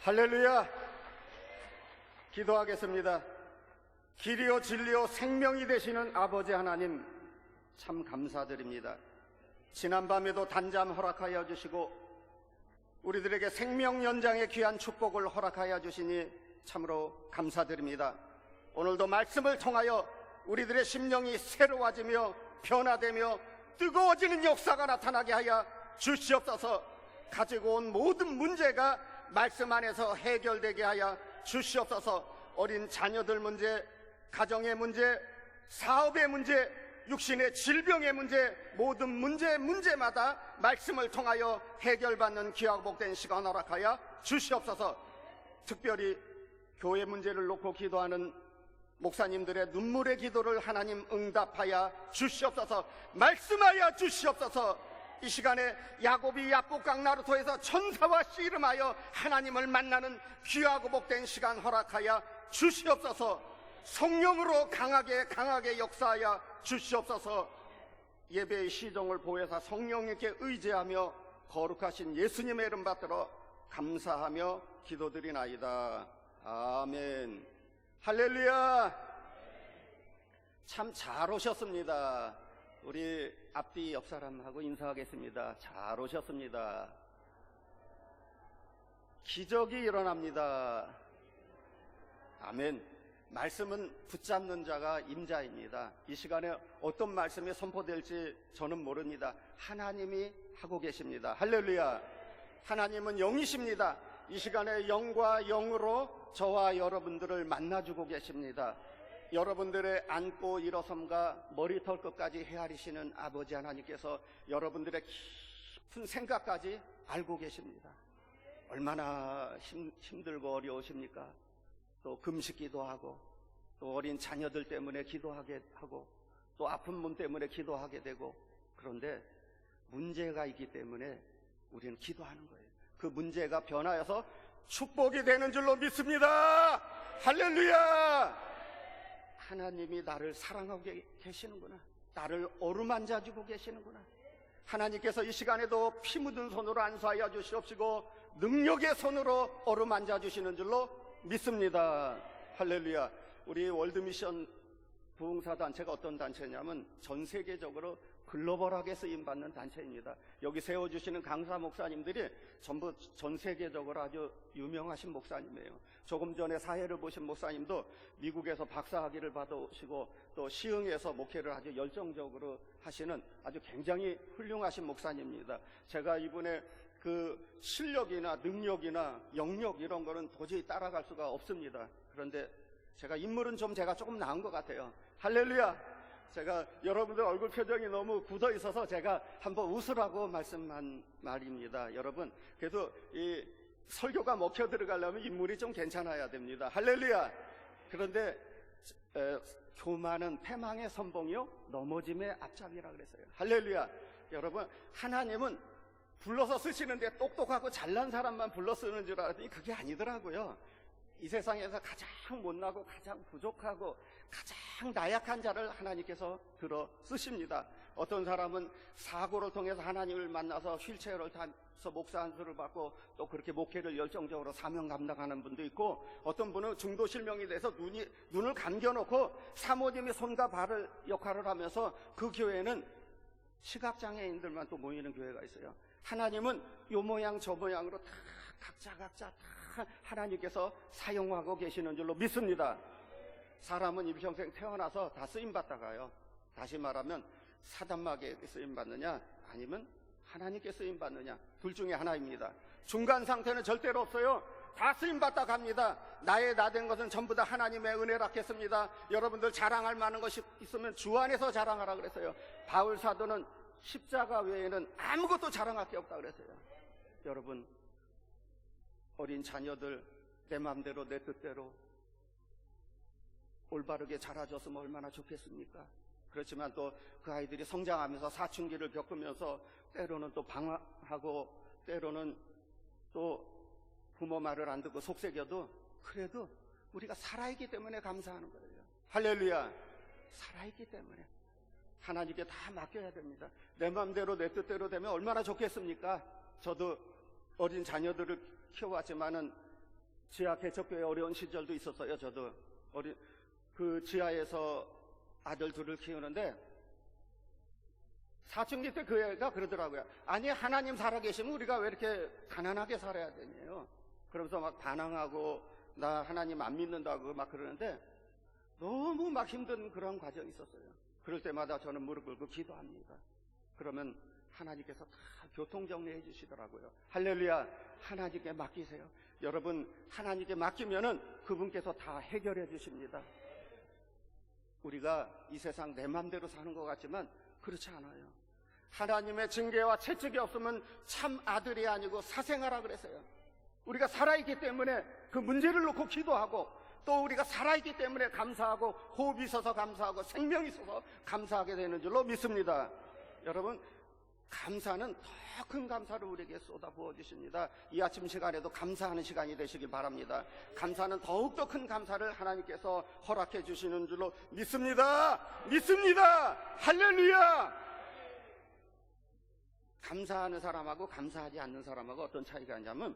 할렐루야. 기도하겠습니다. 길이요 진리요 생명이 되시는 아버지 하나님, 참 감사드립니다. 지난밤에도 단잠 허락하여 주시고 우리들에게 생명 연장의 귀한 축복을 허락하여 주시니 참으로 감사드립니다. 오늘도 말씀을 통하여 우리들의 심령이 새로워지며 변화되며 뜨거워지는 역사가 나타나게 하여 주시옵소서. 가지고 온 모든 문제가 말씀 안에서 해결되게 하여 주시옵소서. 어린 자녀들 문제, 가정의 문제, 사업의 문제, 육신의 질병의 문제, 모든 문제마다 말씀을 통하여 해결받는 귀하고 복된 시간 허락하여 주시옵소서. 특별히 교회 문제를 놓고 기도하는 목사님들의 눈물의 기도를 하나님 응답하여 주시옵소서. 말씀하여 주시옵소서. 이 시간에 야곱이 야복강 나루토에서 천사와 씨름하여 하나님을 만나는 귀하고 복된 시간 허락하여 주시옵소서. 성령으로 강하게 역사하여 주시옵소서. 예배의 시종을 보혜사 성령님께 의지하며 거룩하신 예수님의 이름 받들어 감사하며 기도드리나이다. 아멘. 할렐루야. 참 잘 오셨습니다. 우리 앞뒤 옆 사람하고 인사하겠습니다. 잘 오셨습니다. 기적이 일어납니다. 아멘. 말씀은 붙잡는 자가 임자입니다. 이 시간에 어떤 말씀이 선포될지 저는 모릅니다. 하나님이 하고 계십니다. 할렐루야. 하나님은 영이십니다. 이 시간에 영과 영으로 저와 여러분들을 만나주고 계십니다. 여러분들의 앉고 일어섬과 머리털 끝까지 헤아리시는 아버지 하나님께서 여러분들의 깊은 생각까지 알고 계십니다. 얼마나 힘들고 어려우십니까? 또 금식기도 하고, 또 어린 자녀들 때문에 기도하게 하고, 또 아픈 몸 때문에 기도하게 되고, 그런데 문제가 있기 때문에 우리는 기도하는 거예요. 그 문제가 변화해서 축복이 되는 줄로 믿습니다. 할렐루야. 하나님이 나를 사랑하고 계시는구나. 나를 어루만져주고 계시는구나. 하나님께서 이 시간에도 피 묻은 손으로 안수하여 주시옵시고 능력의 손으로 어루만져주시는 줄로 믿습니다. 할렐루야. 우리 월드미션 부흥사단체가 어떤 단체냐면 전 세계적으로 글로벌하게 쓰임받는 단체입니다. 여기 세워주시는 강사 목사님들이 전부 전 세계적으로 아주 유명하신 목사님이에요. 조금 전에 사회를 보신 목사님도 미국에서 박사학위를 받으시고 또 시흥에서 목회를 아주 열정적으로 하시는 아주 굉장히 훌륭하신 목사님입니다. 제가 이분의 그 실력이나 능력이나 영역 이런 거는 도저히 따라갈 수가 없습니다. 그런데 제가 인물은 제가 조금 나은 것 같아요. 할렐루야. 제가 여러분들 얼굴 표정이 너무 굳어 있어서 제가 한번 웃으라고 말씀한 말입니다. 여러분, 그래도 이 설교가 먹혀 들어가려면 인물이 좀 괜찮아야 됩니다. 할렐루야. 그런데 교만은 패망의 선봉이요 넘어짐의 앞잡이라 그랬어요. 할렐루야. 여러분, 하나님은 불러서 쓰시는데 똑똑하고 잘난 사람만 불러 쓰는 줄 알았더니 그게 아니더라고요. 이 세상에서 가장 못나고 가장 부족하고 가장 나약한 자를 하나님께서 들어 쓰십니다. 어떤 사람은 사고를 통해서 하나님을 만나서 휠체어를 타서 목사 안수를 받고 또 그렇게 목회를 열정적으로 사명 감당하는 분도 있고, 어떤 분은 중도 실명이 돼서 눈을 감겨놓고 사모님이 손과 발을 역할을 하면서 그 교회는 시각장애인들만 또 모이는 교회가 있어요. 하나님은 요 모양 저 모양으로 다 각자 다 하나님께서 사용하고 계시는 줄로 믿습니다. 사람은 일평생 태어나서 다 쓰임받다가요, 다시 말하면 사단마귀에 쓰임받느냐 아니면 하나님께 쓰임받느냐, 둘 중에 하나입니다. 중간 상태는 절대로 없어요. 다 쓰임받다 갑니다. 나의 나된 것은 전부 다 하나님의 은혜라겠습니다. 여러분들 자랑할 만한 것이 있으면 주 안에서 자랑하라 그랬어요. 바울 사도는 십자가 외에는 아무것도 자랑할 게 없다 그랬어요. 여러분, 어린 자녀들 내 마음대로 내 뜻대로 올바르게 자라줬으면 얼마나 좋겠습니까? 그렇지만 또 그 아이들이 성장하면서 사춘기를 겪으면서 때로는 또 방황하고 때로는 또 부모 말을 안 듣고 속삭여도 그래도 우리가 살아있기 때문에 감사하는 거예요. 할렐루야. 살아있기 때문에 하나님께 다 맡겨야 됩니다. 내 마음대로 내 뜻대로 되면 얼마나 좋겠습니까? 저도 어린 자녀들을 키워왔지만은 지하 개척교회 어려운 시절도 있었어요. 저도 그 지하에서 아들 둘을 키우는데 사춘기 때 그 애가 그러더라고요. 아니, 하나님 살아계시면 우리가 왜 이렇게 가난하게 살아야 되냐요. 그러면서 막 반항하고 나 하나님 안 믿는다고 막 그러는데 너무 막 힘든 그런 과정이 있었어요. 그럴 때마다 저는 무릎 꿇고 기도합니다. 그러면 하나님께서 다 교통정리해 주시더라고요. 할렐루야. 하나님께 맡기세요. 여러분, 하나님께 맡기면은 그분께서 다 해결해 주십니다. 우리가 이 세상 내 맘대로 사는 것 같지만 그렇지 않아요. 하나님의 징계와 채찍이 없으면 참 아들이 아니고 사생아라 그랬어요. 우리가 살아있기 때문에 그 문제를 놓고 기도하고, 또 우리가 살아있기 때문에 감사하고, 호흡이 있어서 감사하고, 생명이 있어서 감사하게 되는 줄로 믿습니다. 여러분, 감사는 더 큰 감사를 우리에게 쏟아 부어주십니다. 이 아침 시간에도 감사하는 시간이 되시길 바랍니다. 감사는 더욱더 큰 감사를 하나님께서 허락해 주시는 줄로 믿습니다. 믿습니다. 할렐루야. 감사하는 사람하고 감사하지 않는 사람하고 어떤 차이가 있냐면,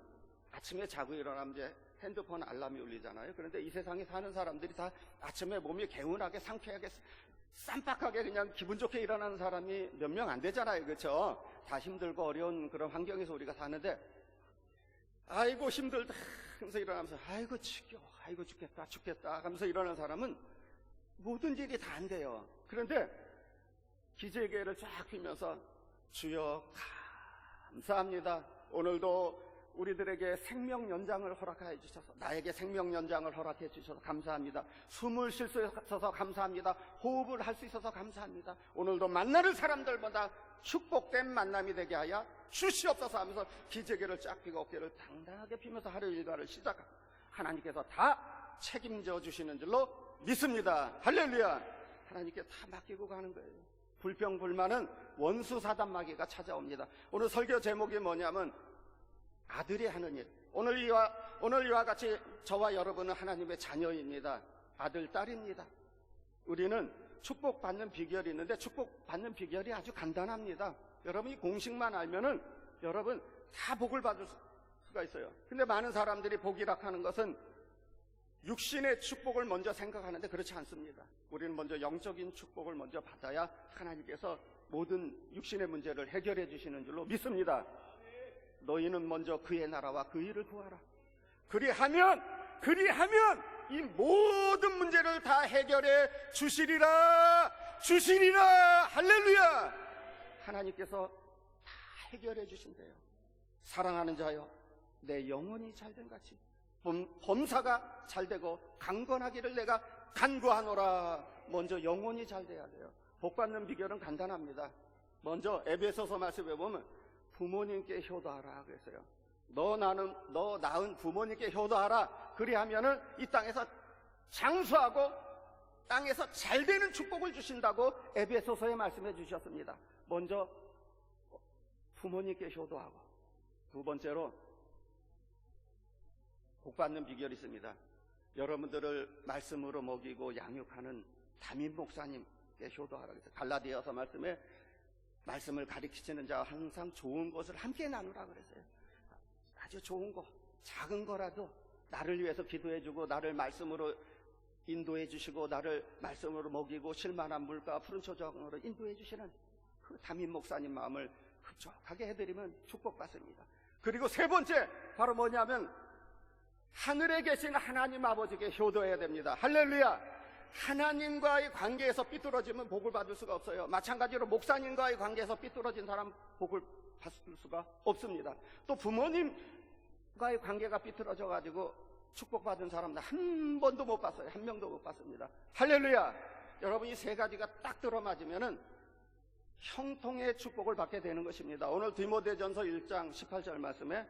아침에 자고 일어나면 이제 핸드폰 알람이 울리잖아요. 그런데 이 세상에 사는 사람들이 다 아침에 몸이 개운하게 상쾌하게 쌈박하게 그냥 기분 좋게 일어나는 사람이 몇 명 안 되잖아요. 그렇죠? 다 힘들고 어려운 그런 환경에서 우리가 사는데, 아이고 힘들다 하면서 일어나면서 아이고 지겨워, 아이고 죽겠다 하면서 일어나는 사람은 모든 일이 다 안 돼요. 그런데 기재계를 쫙 피면서 주여 감사합니다. 오늘도 우리들에게 생명 연장을 허락해 주셔서, 나에게 생명 연장을 허락해 주셔서 감사합니다. 숨을 쉴 수 있어서 감사합니다. 호흡을 할 수 있어서 감사합니다. 오늘도 만나는 사람들보다 축복된 만남이 되게 하여 주시옵소서 하면서 기재계를 쫙 펴고 어깨를 당당하게 피면서 하루 일과를 시작하고, 하나님께서 다 책임져 주시는 줄로 믿습니다. 할렐루야. 하나님께 다 맡기고 가는 거예요. 불평불만은 원수 사단마귀가 찾아옵니다. 오늘 설교 제목이 뭐냐면 아들이 하는 일. 오늘 이와 같이 저와 여러분은 하나님의 자녀입니다. 아들, 딸입니다. 우리는 축복받는 비결이 있는데, 축복받는 비결이 아주 간단합니다. 여러분이 공식만 알면은 여러분 다 복을 받을 수가 있어요. 근데 많은 사람들이 복이라 하는 것은 육신의 축복을 먼저 생각하는데 그렇지 않습니다. 우리는 먼저 영적인 축복을 먼저 받아야 하나님께서 모든 육신의 문제를 해결해 주시는 줄로 믿습니다. 너희는 먼저 그의 나라와 그 일을 구하라. 그리하면 이 모든 문제를 다 해결해 주시리라. 할렐루야. 하나님께서 다 해결해 주신대요. 사랑하는 자여, 내 영혼이 잘된 같이 범사가 잘되고 강건하기를 내가 간구하노라. 먼저 영혼이 잘 돼야 돼요. 복받는 비결은 간단합니다. 먼저 에베소서 말씀에 보면 부모님께 효도하라 그랬어요. 너 낳은 부모님께 효도하라. 그리하면은 이 땅에서 장수하고 땅에서 잘 되는 축복을 주신다고 에베소서에 말씀해 주셨습니다. 먼저 부모님께 효도하고, 두 번째로 복받는 비결이 있습니다. 여러분들을 말씀으로 먹이고 양육하는 담임 목사님께 효도하라 그랬어요. 갈라디아서 말씀에 말씀을 가르치시는 자와 항상 좋은 것을 함께 나누라 그랬어요. 아주 좋은 거, 작은 거라도 나를 위해서 기도해주고, 나를 말씀으로 인도해 주시고, 나를 말씀으로 먹이고, 쉴만한 물과 푸른 초정으로 인도해 주시는 그 담임 목사님 마음을 흡족하게 해드리면 축복받습니다. 그리고 세 번째, 바로 뭐냐면 하늘에 계신 하나님 아버지께 효도해야 됩니다. 할렐루야. 하나님과의 관계에서 삐뚤어지면 복을 받을 수가 없어요. 마찬가지로 목사님과의 관계에서 삐뚤어진 사람 복을 받을 수가 없습니다. 또 부모님과의 관계가 삐뚤어져 가지고 축복받은 사람 한 번도 못 봤어요. 한 명도 못 봤습니다. 할렐루야. 여러분, 이 세 가지가 딱 들어맞으면은 형통의 축복을 받게 되는 것입니다. 오늘 디모데전서 1장 18절 말씀에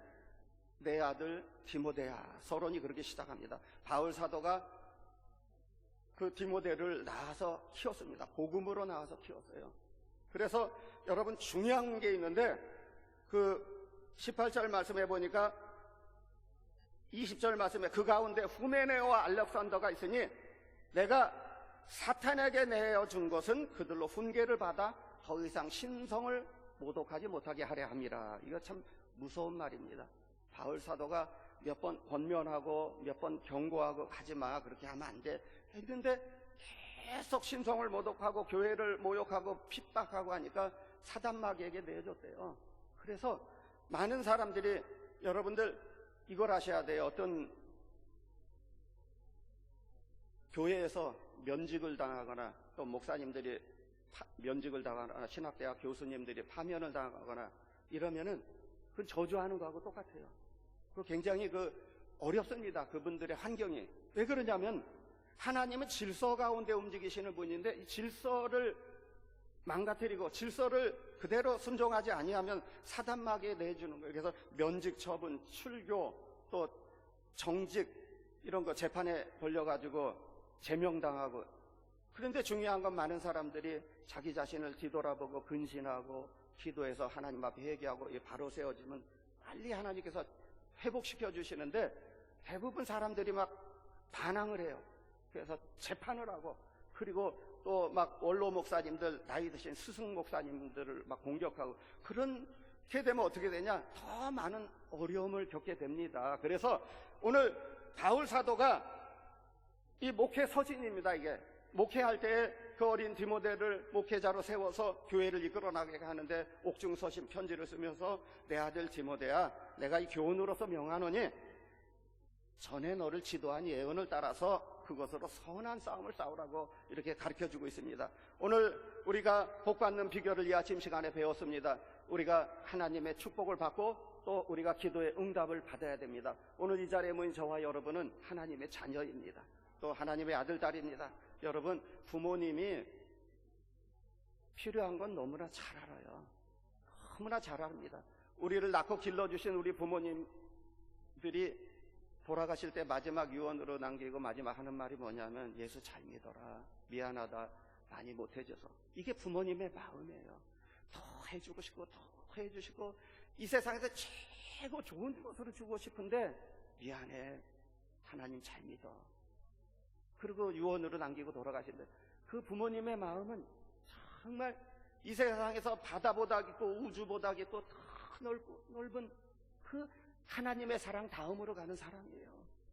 내 아들 디모데야, 서론이 그렇게 시작합니다. 바울 사도가 그 디모데를 낳아서 키웠습니다. 복음으로 낳아서 키웠어요. 그래서 여러분 중요한 게 있는데, 그 18절 말씀해 보니까 20절 말씀에 그 가운데 후메네오와 알렉산더가 있으니 내가 사탄에게 내어준 것은 그들로 훈계를 받아 더 이상 신성을 모독하지 못하게 하려 함이라. 이거 참 무서운 말입니다. 바울 사도가 몇 번 권면하고 몇 번 경고하고 가지 마, 그렇게 하면 안 돼 했는데 계속 신성을 모독하고 교회를 모욕하고 핍박하고 하니까 사단마귀에게 내줬대요. 그래서 많은 사람들이, 여러분들 이걸 아셔야 돼요. 어떤 교회에서 면직을 당하거나 또 목사님들이 면직을 당하거나 신학대학 교수님들이 파면을 당하거나 이러면은 그건 저주하는 거하고 똑같아요. 그 굉장히 어렵습니다. 그분들의 환경이. 왜 그러냐면 하나님은 질서 가운데 움직이시는 분인데 이 질서를 망가뜨리고 질서를 그대로 순종하지 아니하면 사단마귀에 내주는 거예요. 그래서 면직 처분, 출교, 또 정직 이런 거 재판에 걸려가지고 제명당하고. 그런데 중요한 건 많은 사람들이 자기 자신을 뒤돌아보고 근신하고 기도해서 하나님 앞에 회개하고 바로 세워지면 빨리 하나님께서 회복시켜 주시는데 대부분 사람들이 막 반항을 해요. 그래서 재판을 하고, 그리고 또 막 원로 목사님들, 나이 드신 스승 목사님들을 막 공격하고, 그렇게 되면 어떻게 되냐? 더 많은 어려움을 겪게 됩니다. 그래서 오늘 바울 사도가 이 목회 서신입니다. 이게 목회할 때 그 어린 디모데를 목회자로 세워서 교회를 이끌어 나가게 하는데 옥중서신 편지를 쓰면서 내 아들 디모데야, 내가 이 교훈으로서 명하노니 전에 너를 지도한 예언을 따라서 그것으로 선한 싸움을 싸우라고 이렇게 가르쳐주고 있습니다. 오늘 우리가 복받는 비결을 이 아침 시간에 배웠습니다. 우리가 하나님의 축복을 받고 또 우리가 기도의 응답을 받아야 됩니다. 오늘 이 자리에 모인 저와 여러분은 하나님의 자녀입니다. 또 하나님의 아들, 딸입니다. 여러분, 부모님이 필요한 건 너무나 잘 알아요. 너무나 잘 압니다. 우리를 낳고 길러주신 우리 부모님들이 돌아가실 때 마지막 유언으로 남기고 마지막 하는 말이 뭐냐면 예수 잘 믿어라, 미안하다, 많이 못해줘서. 이게 부모님의 마음이에요. 더 해주고 싶고 더 해주시고 이 세상에서 최고 좋은 것으로 주고 싶은데 미안해, 하나님 잘 믿어. 그리고 유언으로 남기고 돌아가신대. 그 부모님의 마음은 정말 이 세상에서 바다보다 깊고 우주보다 깊고 더 넓은 그 하나님의 사랑 다음으로 가는 사랑이에요.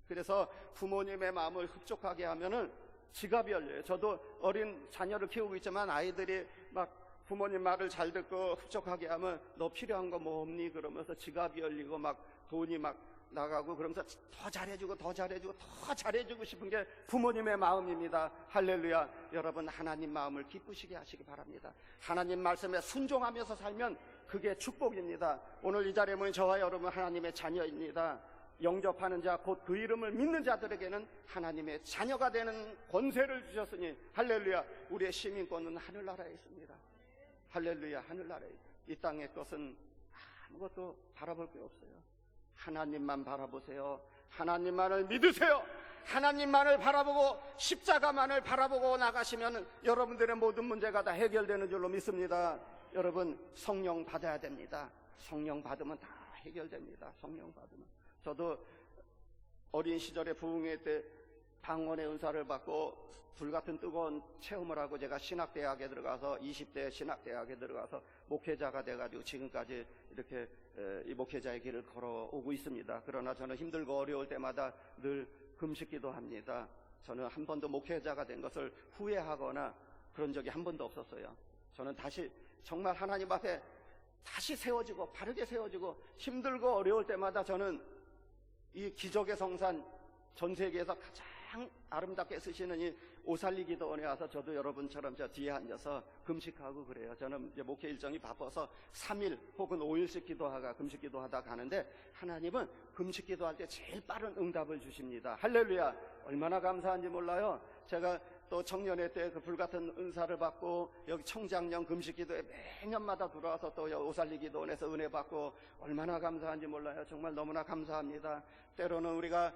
그래서 부모님의 마음을 흡족하게 하면은 지갑이 열려요. 저도 어린 자녀를 키우고 있지만 아이들이 막 부모님 말을 잘 듣고 흡족하게 하면 너 필요한 거 뭐 없니? 그러면서 지갑이 열리고 막 돈이 막 나가고 그러면서 더 잘해주고 더 잘해주고 더 잘해주고 싶은 게 부모님의 마음입니다. 할렐루야. 여러분, 하나님 마음을 기쁘시게 하시기 바랍니다. 하나님 말씀에 순종하면서 살면 그게 축복입니다. 오늘 이 자리에 모인 저와 여러분 하나님의 자녀입니다. 영접하는 자 곧 그 이름을 믿는 자들에게는 하나님의 자녀가 되는 권세를 주셨으니 할렐루야. 우리의 시민권은 하늘나라에 있습니다. 할렐루야. 하늘나라에. 이 땅의 것은 아무것도 바라볼 게 없어요. 하나님만 바라보세요. 하나님만을 믿으세요. 하나님만을 바라보고 십자가만을 바라보고 나가시면 여러분들의 모든 문제가 다 해결되는 줄로 믿습니다. 여러분, 성령 받아야 됩니다. 성령 받으면 다 해결됩니다. 성령 받으면. 저도 어린 시절에 부흥회 때 방언의 은사를 받고 불같은 뜨거운 체험을 하고 제가 신학대학에 들어가서 20대 신학대학에 들어가서 목회자가 돼가지고 지금까지 이렇게 이 목회자의 길을 걸어오고 있습니다. 그러나 저는 힘들고 어려울 때마다 늘 금식기도 합니다. 저는 한 번도 목회자가 된 것을 후회하거나 그런 적이 한 번도 없었어요. 저는 다시 정말 하나님 앞에 다시 세워지고 바르게 세워지고 힘들고 어려울 때마다 저는 이 기적의 성산, 전 세계에서 가장 아름답게 쓰시는 이 오살리 기도원에 와서 저도 여러분처럼 저 뒤에 앉아서 금식하고 그래요. 저는 이제 목회 일정이 바빠서 3일 혹은 5일씩 기도하다가 금식 기도하다 가는데 하나님은 금식 기도할 때 제일 빠른 응답을 주십니다. 할렐루야. 얼마나 감사한지 몰라요. 제가 또 청년회 때 그 불같은 은사를 받고 여기 청장년 금식 기도에 매년마다 들어와서 또 오살리 기도원에서 은혜 받고 얼마나 감사한지 몰라요. 정말 너무나 감사합니다. 때로는 우리가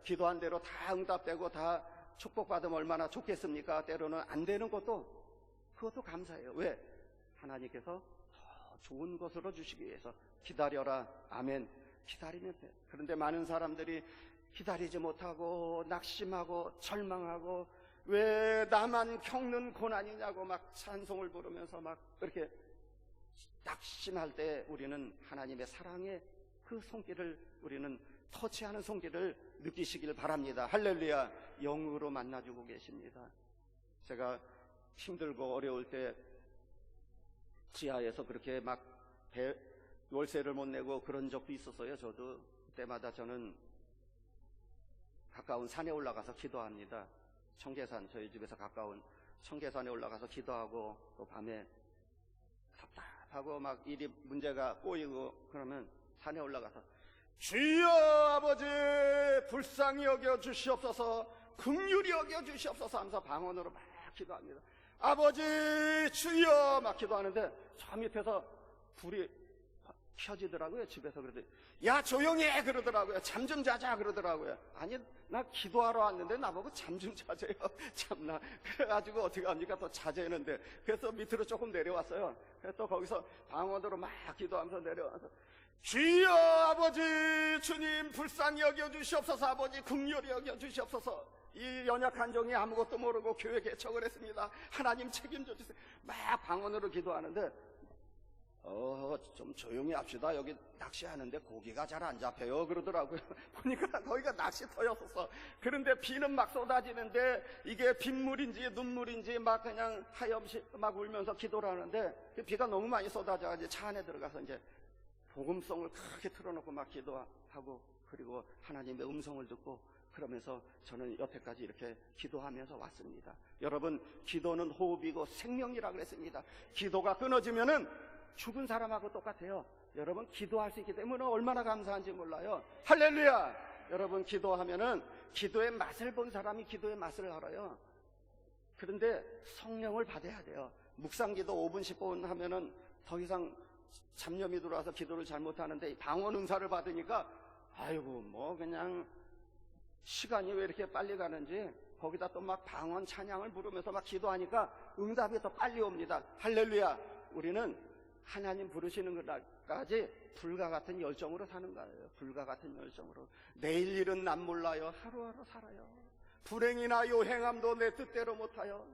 기도한 대로 다 응답되고 다 축복받으면 얼마나 좋겠습니까? 때로는 안 되는 것도 그것도 감사해요. 왜? 하나님께서 더 좋은 것으로 주시기 위해서. 기다려라. 아멘. 기다리면 돼. 그런데 많은 사람들이 기다리지 못하고 낙심하고 절망하고 왜 나만 겪는 고난이냐고 막 찬송을 부르면서 막 그렇게 낙심할 때 우리는 하나님의 사랑의 그 손길을 우리는 터치하는 손길을 느끼시길 바랍니다. 할렐루야. 영으로 만나주고 계십니다. 제가 힘들고 어려울 때 지하에서 그렇게 막 월세를 못 내고 그런 적도 있었어요. 저도 그때마다 저는 가까운 산에 올라가서 기도합니다. 청계산, 저희 집에서 가까운 청계산에 올라가서 기도하고, 또 밤에 답답하고 막 일이 문제가 꼬이고 그러면 산에 올라가서 주여 아버지 불쌍히 여겨 주시옵소서, 긍휼히 여겨 주시옵소서 하면서 방언으로 막 기도합니다. 아버지 주여 막 기도하는데 저 밑에서 불이 켜지더라고요. 집에서. 그러더니 야 조용히 해 그러더라고요. 잠 좀 자자 그러더라고요. 아니 나 기도하러 왔는데 나보고 잠 좀 자재요. 참나. 그래가지고 어떻게 합니까? 또 자재는데. 그래서 밑으로 조금 내려왔어요. 그래서 또 거기서 방언으로 막 기도하면서 내려와서 주여 아버지 주님 불쌍히 여겨주시옵소서, 아버지 긍휼히 여겨주시옵소서. 이 연약한 종이 아무것도 모르고 교회 개척을 했습니다. 하나님 책임져 주세요. 막 방언으로 기도하는데 좀 조용히 합시다. 여기 낚시하는데 고기가 잘 안 잡혀요 그러더라고요. 보니까 거기가 낚시터였었어. 그런데 비는 막 쏟아지는데 이게 빗물인지 눈물인지 막 그냥 하염시 막 울면서 기도를 하는데 비가 너무 많이 쏟아져가지고 차 안에 들어가서 이제 복음성을 크게 틀어놓고 막 기도하고, 그리고 하나님의 음성을 듣고, 그러면서 저는 여태까지 이렇게 기도하면서 왔습니다. 여러분, 기도는 호흡이고 생명이라고 그랬습니다. 기도가 끊어지면은 죽은 사람하고 똑같아요. 여러분, 기도할 수 있기 때문에 얼마나 감사한지 몰라요. 할렐루야. 여러분, 기도하면은 기도의 맛을 본 사람이 기도의 맛을 알아요. 그런데 성령을 받아야 돼요. 묵상기도 5분 10분 하면은 더 이상 잡념이 들어와서 기도를 잘못하는데, 방언 은사를 받으니까 아이고 뭐 그냥 시간이 왜 이렇게 빨리 가는지, 거기다 또 막 방언 찬양을 부르면서 막 기도하니까 응답이 더 빨리 옵니다. 할렐루야. 우리는 하나님 부르시는 것까지 불과 같은 열정으로 사는 거예요. 불과 같은 열정으로. 내일 일은 난 몰라요. 하루하루 살아요. 불행이나 요행함도 내 뜻대로 못하여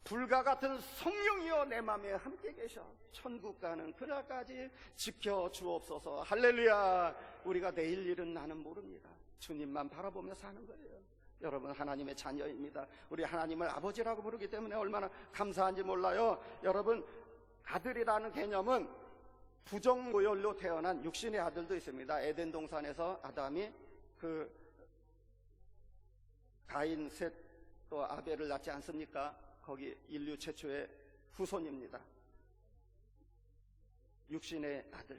불과 같은 성령이여 내 맘에 함께 계셔 천국 가는 그날까지 지켜주옵소서. 할렐루야. 우리가 내일 일은 나는 모릅니다. 주님만 바라보며 사는 거예요. 여러분, 하나님의 자녀입니다. 우리 하나님을 아버지라고 부르기 때문에 얼마나 감사한지 몰라요. 여러분, 아들이라는 개념은 부정모혈로 태어난 육신의 아들도 있습니다. 에덴 동산에서 아담이 그 가인, 셋, 또 아벨을 낳지 않습니까? 거기 인류 최초의 후손입니다. 육신의 아들.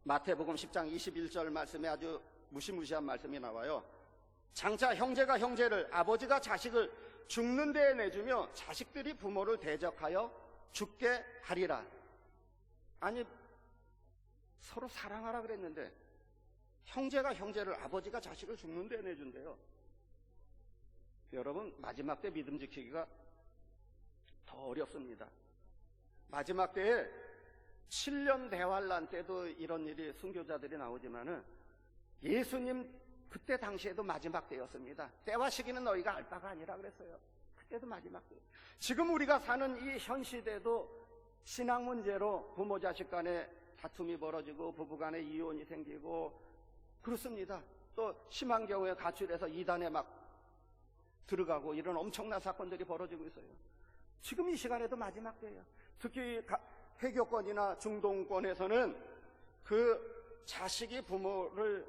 마태복음 10장 21절 말씀에 아주 무시무시한 말씀이 나와요. 장차 형제가 형제를, 아버지가 자식을 죽는 데에 내주며 자식들이 부모를 대적하여 죽게 하리라. 아니, 서로 사랑하라 그랬는데 형제가 형제를, 아버지가 자식을 죽는 데에 내준대요. 여러분, 마지막 때 믿음 지키기가 더 어렵습니다. 마지막 때에 7년 대환란 때도 이런 일이 순교자들이 나오지만은 예수님 그때 당시에도 마지막 때였습니다. 때와 시기는 너희가 알 바가 아니라 그랬어요. 그때도 마지막 때. 지금 우리가 사는 이 현 시대도 신앙 문제로 부모 자식 간에 다툼이 벌어지고 부부 간에 이혼이 생기고 그렇습니다. 또 심한 경우에 가출해서 이단에 막 들어가고 이런 엄청난 사건들이 벌어지고 있어요. 지금 이 시간에도 마지막 때예요. 특히 회교권이나 중동권에서는 그 자식이 부모를,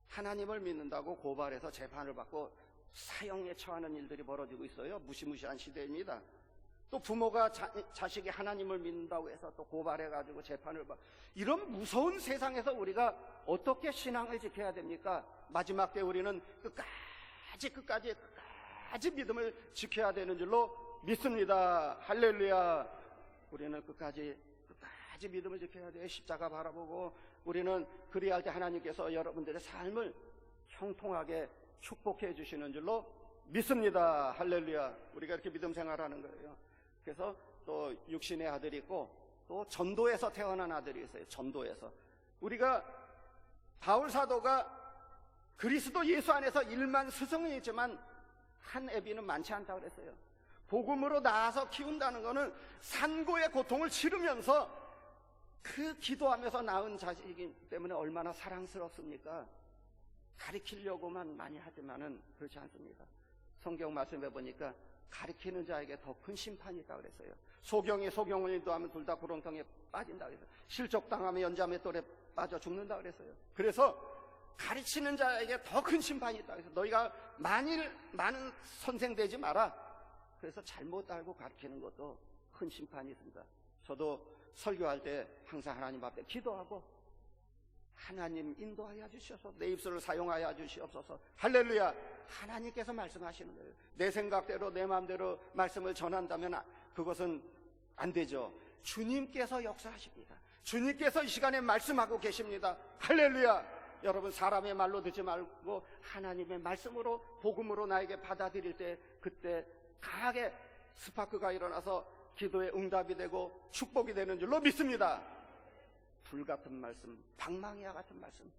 하나님을 믿는다고 고발해서 재판을 받고 사형에 처하는 일들이 벌어지고 있어요. 무시무시한 시대입니다. 또 부모가 자식이 하나님을 믿는다고 해서 또 고발해가지고 재판을 받고, 이런 무서운 세상에서 우리가 어떻게 신앙을 지켜야 됩니까? 마지막 때 우리는 끝까지 믿음을 지켜야 되는 줄로 믿습니다. 할렐루야. 우리는 끝까지 믿음을 지켜야 돼요. 십자가 바라보고. 우리는 그리할 때 하나님께서 여러분들의 삶을 형통하게 축복해 주시는 줄로 믿습니다. 할렐루야. 우리가 이렇게 믿음 생활하는 거예요. 그래서 또 육신의 아들이 있고 또 전도에서 태어난 아들이 있어요. 전도에서. 우리가 바울 사도가 그리스도 예수 안에서 1만 스승이 있지만 한 애비는 많지 않다고 그랬어요. 복음으로 낳아서 키운다는 것은 산고의 고통을 치르면서 그 기도하면서 낳은 자식이기 때문에 얼마나 사랑스럽습니까? 가르치려고만 많이 하지만은 그렇지 않습니다. 성경 말씀해 보니까 가르치는 자에게 더 큰 심판이 있다고 그랬어요. 소경이 소경을 인도하면 둘 다 구렁텅이에 빠진다고 그랬어요. 실족당하면 연자매 똘에 빠져 죽는다고 그랬어요. 그래서 가르치는 자에게 더 큰 심판이 있다고 해서 너희가 많은 선생 되지 마라. 그래서 잘못 알고 가르치는 것도 큰 심판이 있습니다. 저도 설교할 때 항상 하나님 앞에 기도하고 하나님 인도하여 주시옵소서, 내 입술을 사용하여 주시옵소서. 할렐루야. 하나님께서 말씀하시는 거예요. 내 생각대로 내 마음대로 말씀을 전한다면 그것은 안 되죠. 주님께서 역사하십니다. 주님께서 이 시간에 말씀하고 계십니다. 할렐루야. 여러분, 사람의 말로 듣지 말고 하나님의 말씀으로, 복음으로 나에게 받아들일 때 그때 강하게 스파크가 일어나서 기도의 응답이 되고 축복이 되는 줄로 믿습니다. 불같은 말씀, 방망이와 같은 말씀,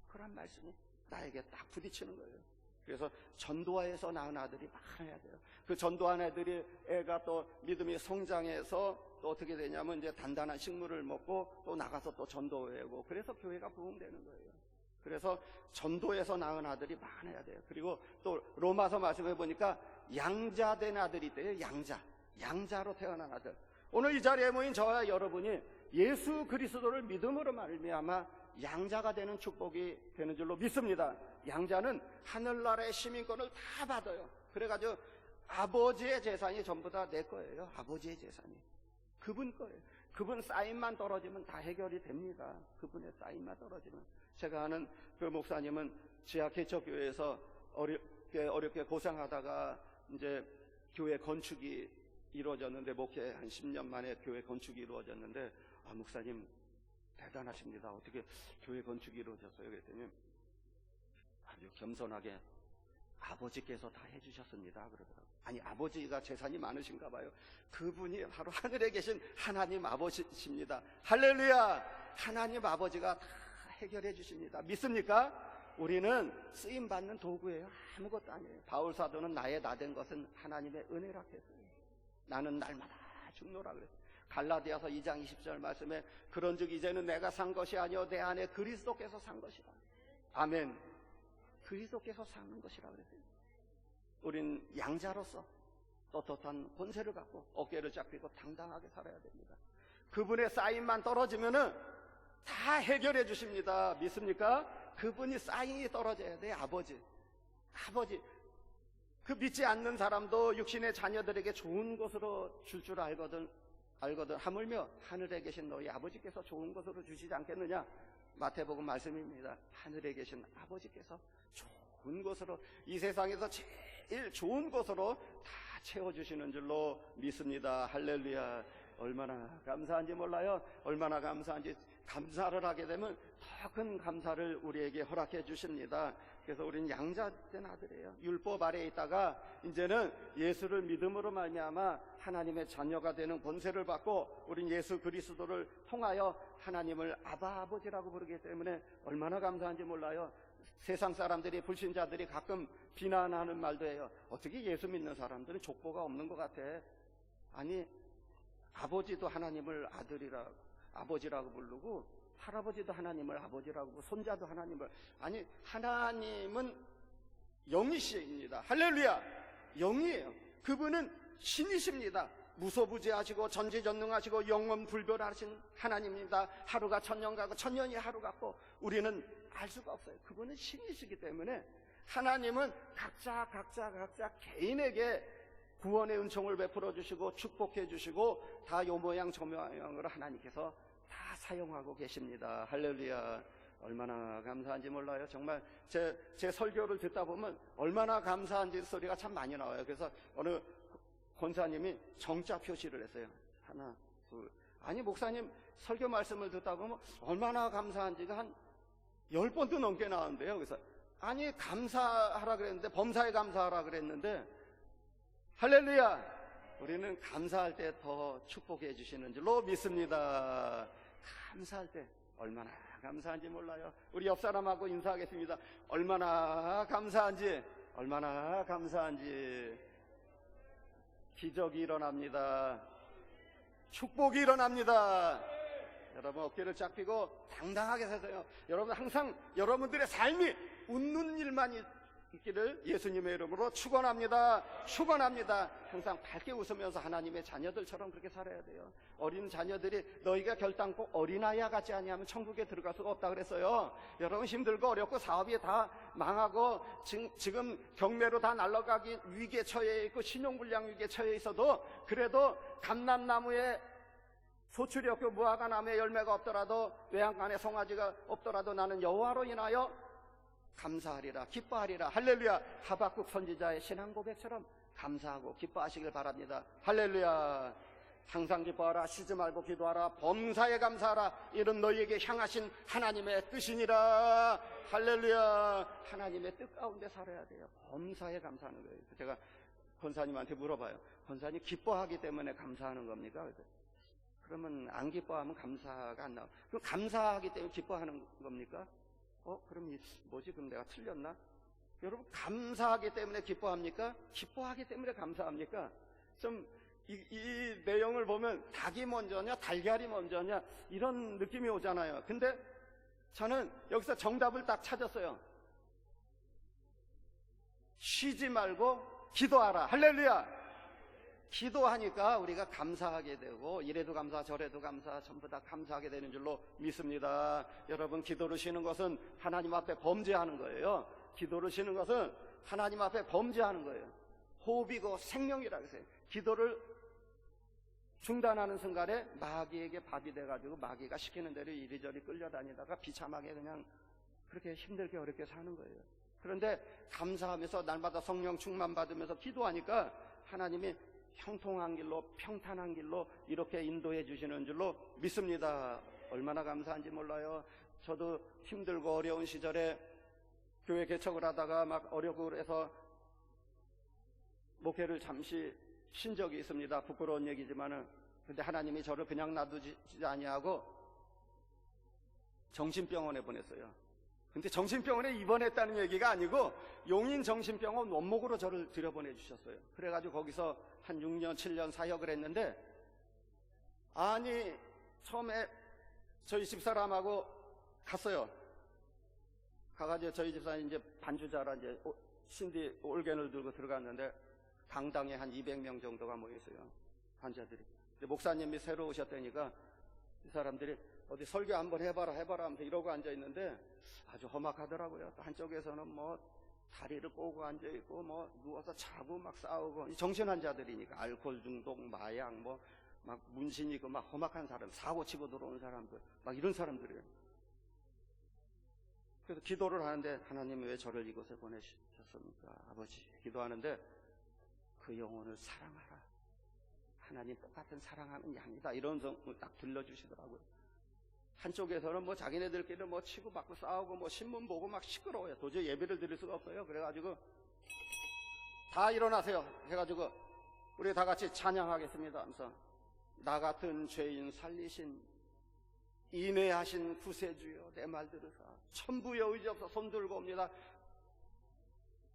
그런 말씀이 나에게 딱 부딪히는 거예요. 그래서 전도하에서 낳은 아들이 많아야 돼요. 그 전도한 애가 또 믿음이 성장해서 또 어떻게 되냐면 이제 단단한 식물을 먹고 또 나가서 또 전도하고, 그래서 교회가 부흥되는 거예요. 그래서 전도에서 낳은 아들이 많아야 돼요. 그리고 또 로마서 말씀해 보니까 양자된 아들이 있대요. 양자로 태어난 아들. 오늘 이 자리에 모인 저와 여러분이 예수 그리스도를 믿음으로 말미암아 양자가 되는 축복이 되는 줄로 믿습니다. 양자는 하늘나라의 시민권을 다 받아요. 그래가지고 아버지의 재산이 전부 다 내 거예요. 아버지의 재산이 그분 거예요. 그분 사인만 떨어지면 다 해결이 됩니다. 그분의 사인만 떨어지면. 제가 아는 그 목사님은 지하 개척교회에서 어렵게 고생하다가 이제 교회 건축이 이루어졌는데, 목회 한 10년 만에 교회 건축이 이루어졌는데, 목사님 대단하십니다. 어떻게 교회 건축이 이루어졌어요? 그랬더니 아주 겸손하게 아버지께서 다 해주셨습니다 그러더라고요. 아니, 아버지가 재산이 많으신가 봐요. 그분이 바로 하늘에 계신 하나님 아버지십니다. 할렐루야. 하나님 아버지가 다 해결해 주십니다. 믿습니까? 우리는 쓰임받는 도구예요. 아무것도 아니에요. 바울 사도는 나의 나된 것은 하나님의 은혜라 했어요. 나는 날마다 죽노라 그랬어요. 갈라디아서 2장 20절 말씀에 그런즉 이제는 내가 산 것이 아니요 내 안에 그리스도께서 산 것이라. 아멘. 그리스도께서 사는 것이라 그랬어요. 우린 양자로서 떳떳한 본세를 갖고 어깨를 쫙 펴고 당당하게 살아야 됩니다. 그분의 사인만 떨어지면은 다 해결해 주십니다. 믿습니까? 그분이 사인이 떨어져야 돼. 아버지. 그 믿지 않는 사람도 육신의 자녀들에게 좋은 것으로 줄 줄 알거든. 하물며 하늘에 계신 너희 아버지께서 좋은 것으로 주시지 않겠느냐. 마태복음 말씀입니다. 하늘에 계신 아버지께서 좋은 것으로, 이 세상에서 제일 좋은 것으로 다 채워주시는 줄로 믿습니다. 할렐루야. 얼마나 감사한지 몰라요. 얼마나 감사한지. 감사를 하게 되면 더 큰 감사를 우리에게 허락해 주십니다. 그래서 우리는 양자된 아들이에요. 율법 아래에 있다가 이제는 예수를 믿음으로 말미암아 하나님의 자녀가 되는 권세를 받고, 우린 예수 그리스도를 통하여 하나님을 아바 아버지라고 부르기 때문에 얼마나 감사한지 몰라요. 세상 사람들이, 불신자들이 가끔 비난하는 말도 해요. 어떻게 예수 믿는 사람들은 족보가 없는 것 같아. 아니, 아버지도 하나님을 아버지라고 부르고, 할아버지도 하나님을 아버지라고 부르고, 손자도 하나님을, 아니, 하나님은 영이십니다. 할렐루야. 영이에요. 그분은 신이십니다. 무소부재하시고 전지전능하시고 영원불변하신 하나님입니다. 하루가 천년 가고 천년이 하루 같고 우리는 알 수가 없어요. 그분은 신이시기 때문에 하나님은 각자 개인에게 구원의 은총을 베풀어 주시고 축복해 주시고 다 요 모양 저 모양으로 하나님께서 다 사용하고 계십니다. 할렐루야. 얼마나 감사한지 몰라요. 정말 제 설교를 듣다 보면 얼마나 감사한지 소리가 참 많이 나와요. 그래서 어느 권사님이 정자 표시를 했어요. 하나, 둘. 아니, 목사님 설교 말씀을 듣다 보면 얼마나 감사한지가 한 10번도 넘게 나왔는데요. 그래서 아니, 감사하라 그랬는데, 범사에 감사하라 그랬는데, 할렐루야. 우리는 감사할 때 더 축복해 주시는 줄로 믿습니다. 감사할 때 얼마나 감사한지 몰라요. 우리 옆 사람하고 인사하겠습니다. 얼마나 감사한지. 기적이 일어납니다. 축복이 일어납니다. 여러분 어깨를 쫙 펴고 당당하게 사세요. 여러분 항상 여러분들의 삶이 웃는 일만 있기를 예수님의 이름으로 축원합니다. 축원합니다. 항상 밝게 웃으면서 하나님의 자녀들처럼 그렇게 살아야 돼요. 어린 자녀들이 너희가 결단코 어린아이와 같지 아니하면 천국에 들어갈 수가 없다 그랬어요. 여러분 힘들고 어렵고 사업이 다 망하고 지금 경매로 다 날아가기 위기에 처해 있고 신용불량 위기에 처해 있어도 그래도 감람나무에 소출이 없고 무화과 나무에 열매가 없더라도 외양간에 송아지가 없더라도 나는 여호와로 인하여 감사하리라 기뻐하리라. 할렐루야. 하박국 선지자의 신앙 고백처럼 감사하고 기뻐하시길 바랍니다. 할렐루야. 항상 기뻐하라. 쉬지 말고 기도하라. 범사에 감사하라. 이런 너희에게 향하신 하나님의 뜻이니라. 할렐루야. 하나님의 뜻 가운데 살아야 돼요. 범사에 감사하는 거예요. 제가 권사님한테 물어봐요. 권사님 기뻐하기 때문에 감사하는 겁니까? 그러면 안 기뻐하면 감사가 안 나와. 그럼 감사하기 때문에 기뻐하는 겁니까? 그럼 뭐지? 그럼 내가 틀렸나? 여러분, 감사하기 때문에 기뻐합니까? 기뻐하기 때문에 감사합니까? 좀 이 내용을 보면 닭이 먼저냐 달걀이 먼저냐 이런 느낌이 오잖아요. 근데 저는 여기서 정답을 딱 찾았어요. 쉬지 말고 기도하라. 할렐루야. 기도하니까 우리가 감사하게 되고 이래도 감사 저래도 감사 전부 다 감사하게 되는 줄로 믿습니다. 여러분, 기도를 쉬는 것은 하나님 앞에 범죄하는 거예요. 기도를 쉬는 것은 하나님 앞에 범죄하는 거예요. 호흡이고 생명이라고 했어요. 기도를 중단하는 순간에 마귀에게 밥이 돼가지고 마귀가 시키는 대로 이리저리 끌려다니다가 비참하게 그냥 그렇게 힘들게 어렵게 사는 거예요. 그런데 감사하면서 날마다 성령 충만 받으면서 기도하니까 하나님이 형통한 길로 평탄한 길로 이렇게 인도해 주시는 줄로 믿습니다. 얼마나 감사한지 몰라요. 저도 힘들고 어려운 시절에 교회 개척을 하다가 막 어렵고 그래서 목회를 잠시 쉰 적이 있습니다. 부끄러운 얘기지만은. 근데 하나님이 저를 그냥 놔두지 아니하고 정신병원에 보냈어요. 근데 정신병원에 입원했다는 얘기가 아니고 용인 정신병원 원목으로 저를 들여보내 주셨어요. 그래가지고 거기서 한 6년 7년 사역을 했는데, 아니 처음에 저희 집사람하고 갔어요. 가가지고 저희 집사람이 이제 반주자라 이제 신디 올겐을 들고 들어갔는데 당당히 한 200명 정도가 모였어요. 환자들이. 목사님이 새로 오셨다니까 이 사람들이 어디 설교 한번 해봐라 하면서 이러고 앉아있는데 아주 험악하더라고요. 또 한쪽에서는 뭐 다리를 꼬고 앉아있고 뭐 누워서 자고 막 싸우고, 정신환자들이니까 알코올 중독, 마약, 뭐 막 문신 있고 막 험악한 사람, 사고 치고 들어온 사람들, 막 이런 사람들이에요. 그래서 기도를 하는데 하나님이 왜 저를 이곳에 보내셨습니까? 아버지, 기도하는데 그 영혼을 사랑하라. 하나님 똑같은 사랑하는 양이다. 이런 성을 딱 들려주시더라고요. 한쪽에서는 뭐 자기네들끼리 뭐 치고받고 싸우고 뭐 신문 보고 막 시끄러워요. 도저히 예배를 드릴 수가 없어요. 그래가지고 다 일어나세요 해가지고 우리 다 같이 찬양하겠습니다 하면서 나 같은 죄인 살리신 인애하신 구세주여 내 말 들으사 천부의 의지 없어 손 들고 옵니다.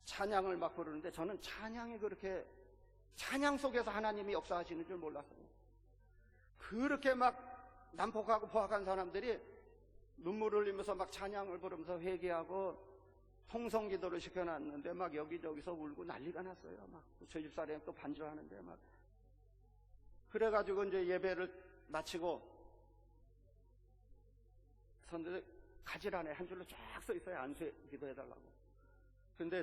찬양을 막 부르는데 저는 찬양이 그렇게 찬양 속에서 하나님이 역사하시는 줄 몰랐어요. 그렇게 막 난폭하고 포악한 사람들이 눈물을 흘리면서 막 찬양을 부르면서 회개하고 통성기도를 시켜놨는데 막 여기저기서 울고 난리가 났어요. 막 저희 집사람이 또 반주하는데 막 그래가지고 이제 예배를 마치고 선들 가지란에 한 줄로 쫙 써 있어요. 안수 기도해달라고. 근데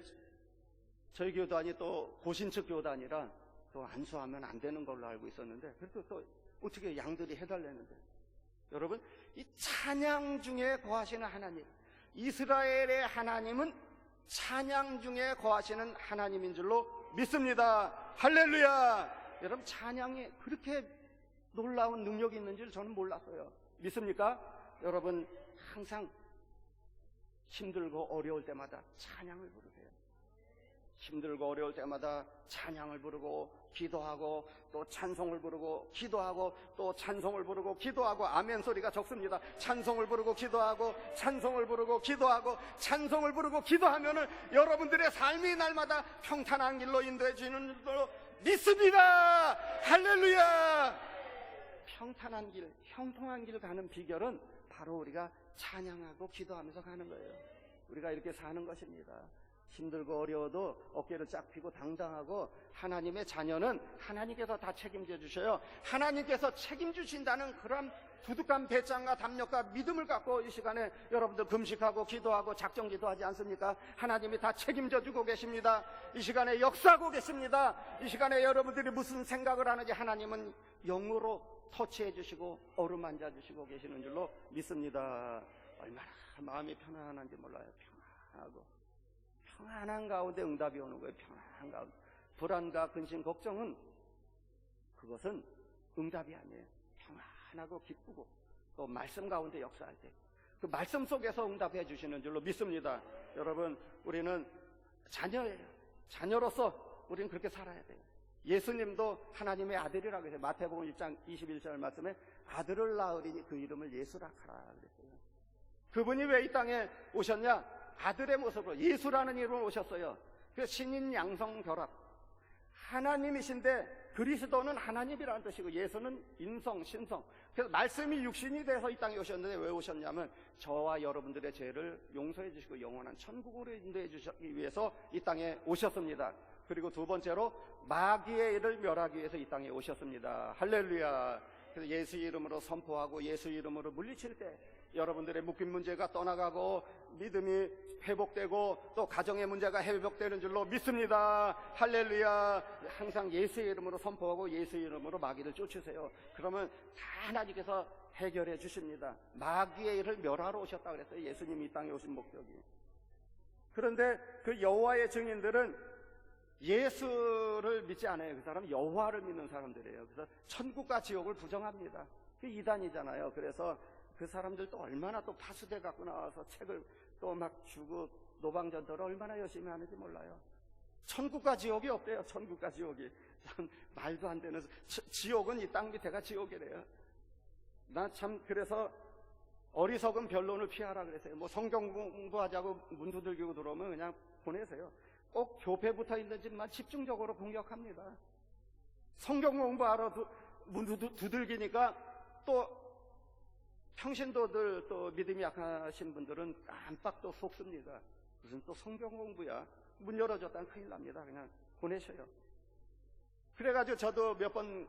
저희 교단이 또 고신측 교단이라 또 안수하면 안 되는 걸로 알고 있었는데 그래도 또 어떻게 양들이 해달라는데, 여러분, 이 찬양 중에 거하시는 하나님, 이스라엘의 하나님은 찬양 중에 거하시는 하나님인 줄로 믿습니다. 할렐루야. 여러분, 찬양에 그렇게 놀라운 능력이 있는 줄 저는 몰랐어요. 믿습니까? 여러분, 항상 힘들고 어려울 때마다 찬양을 부르세요. 힘들고 어려울 때마다 찬양을 부르고 기도하고 또 찬송을 부르고 기도하고 또 찬송을 부르고 기도하고, 아멘 소리가 적습니다. 찬송을 부르고 기도하고 찬송을 부르고 기도하고 찬송을 부르고 기도하면은 여러분들의 삶이 날마다 평탄한 길로 인도해 주는 줄로 믿습니다. 할렐루야. 평탄한 길, 형통한 길 가는 비결은 바로 우리가 찬양하고 기도하면서 가는 거예요. 우리가 이렇게 사는 것입니다. 힘들고 어려워도 어깨를 쫙 펴고 당당하고, 하나님의 자녀는 하나님께서 다 책임져 주셔요. 하나님께서 책임주신다는 그런 두둑한 배짱과 담력과 믿음을 갖고 이 시간에 여러분들 금식하고 기도하고 작정기도 하지 않습니까? 하나님이 다 책임져 주고 계십니다. 이 시간에 역사하고 계십니다. 이 시간에 여러분들이 무슨 생각을 하는지 하나님은 영으로 터치해 주시고 어루만져 주시고 계시는 줄로 믿습니다. 얼마나 마음이 편안한지 몰라요. 편안하고, 평안한 가운데 응답이 오는 거예요. 평안한 가운데. 불안과 근심, 걱정은, 그것은 응답이 아니에요. 평안하고 기쁘고 또 말씀 가운데 역사할 때 그 말씀 속에서 응답해 주시는 줄로 믿습니다. 여러분, 우리는 자녀예요. 자녀로서 우리는 그렇게 살아야 돼요. 예수님도 하나님의 아들이라고 해서 마태복음 1장 21절 말씀에 아들을 낳으리니 그 이름을 예수라 하라 그랬어요. 그분이 왜 이 땅에 오셨냐? 아들의 모습으로 예수라는 이름으로 오셨어요. 그 신인 양성 결합, 하나님이신데 그리스도는 하나님이라는 뜻이고 예수는 인성, 신성. 그래서 말씀이 육신이 돼서 이 땅에 오셨는데 왜 오셨냐면 저와 여러분들의 죄를 용서해 주시고 영원한 천국으로 인도해 주시기 위해서 이 땅에 오셨습니다. 그리고 두 번째로 마귀의 일을 멸하기 위해서 이 땅에 오셨습니다. 할렐루야. 그래서 예수 이름으로 선포하고 예수 이름으로 물리칠 때 여러분들의 묶인 문제가 떠나가고 믿음이 회복되고 또 가정의 문제가 회복되는 줄로 믿습니다. 할렐루야. 항상 예수의 이름으로 선포하고 예수의 이름으로 마귀를 쫓으세요. 그러면 다 하나님께서 해결해 주십니다. 마귀의 일을 멸하러 오셨다고 그랬어요. 예수님이 이 땅에 오신 목적이. 그런데 그 여호와의 증인들은 예수를 믿지 않아요. 그 사람은 여호와를 믿는 사람들이에요. 그래서 천국과 지옥을 부정합니다. 그 이단이잖아요. 그래서 그 사람들도 얼마나 또 파수대 갖고 나와서 책을 또 막 주고 노방전도를 얼마나 열심히 하는지 몰라요. 천국과 지옥이 없대요. 천국과 지옥이. 참 말도 안 되는. 지옥은 이 땅 밑에가 지옥이래요. 나 참 그래서 어리석은 변론을 피하라 그랬어요. 뭐 성경 공부하자고 문 두들기고 들어오면 그냥 보내세요. 꼭 교회 붙어 있는 집만 집중적으로 공격합니다. 성경 공부하러 문 두들기니까 또 평신도들 또 믿음이 약하신 분들은 깜빡 또 속습니다. 무슨 또 성경 공부야. 문 열어줬다면 큰일 납니다. 그냥 보내셔요. 그래가지고 저도 몇 번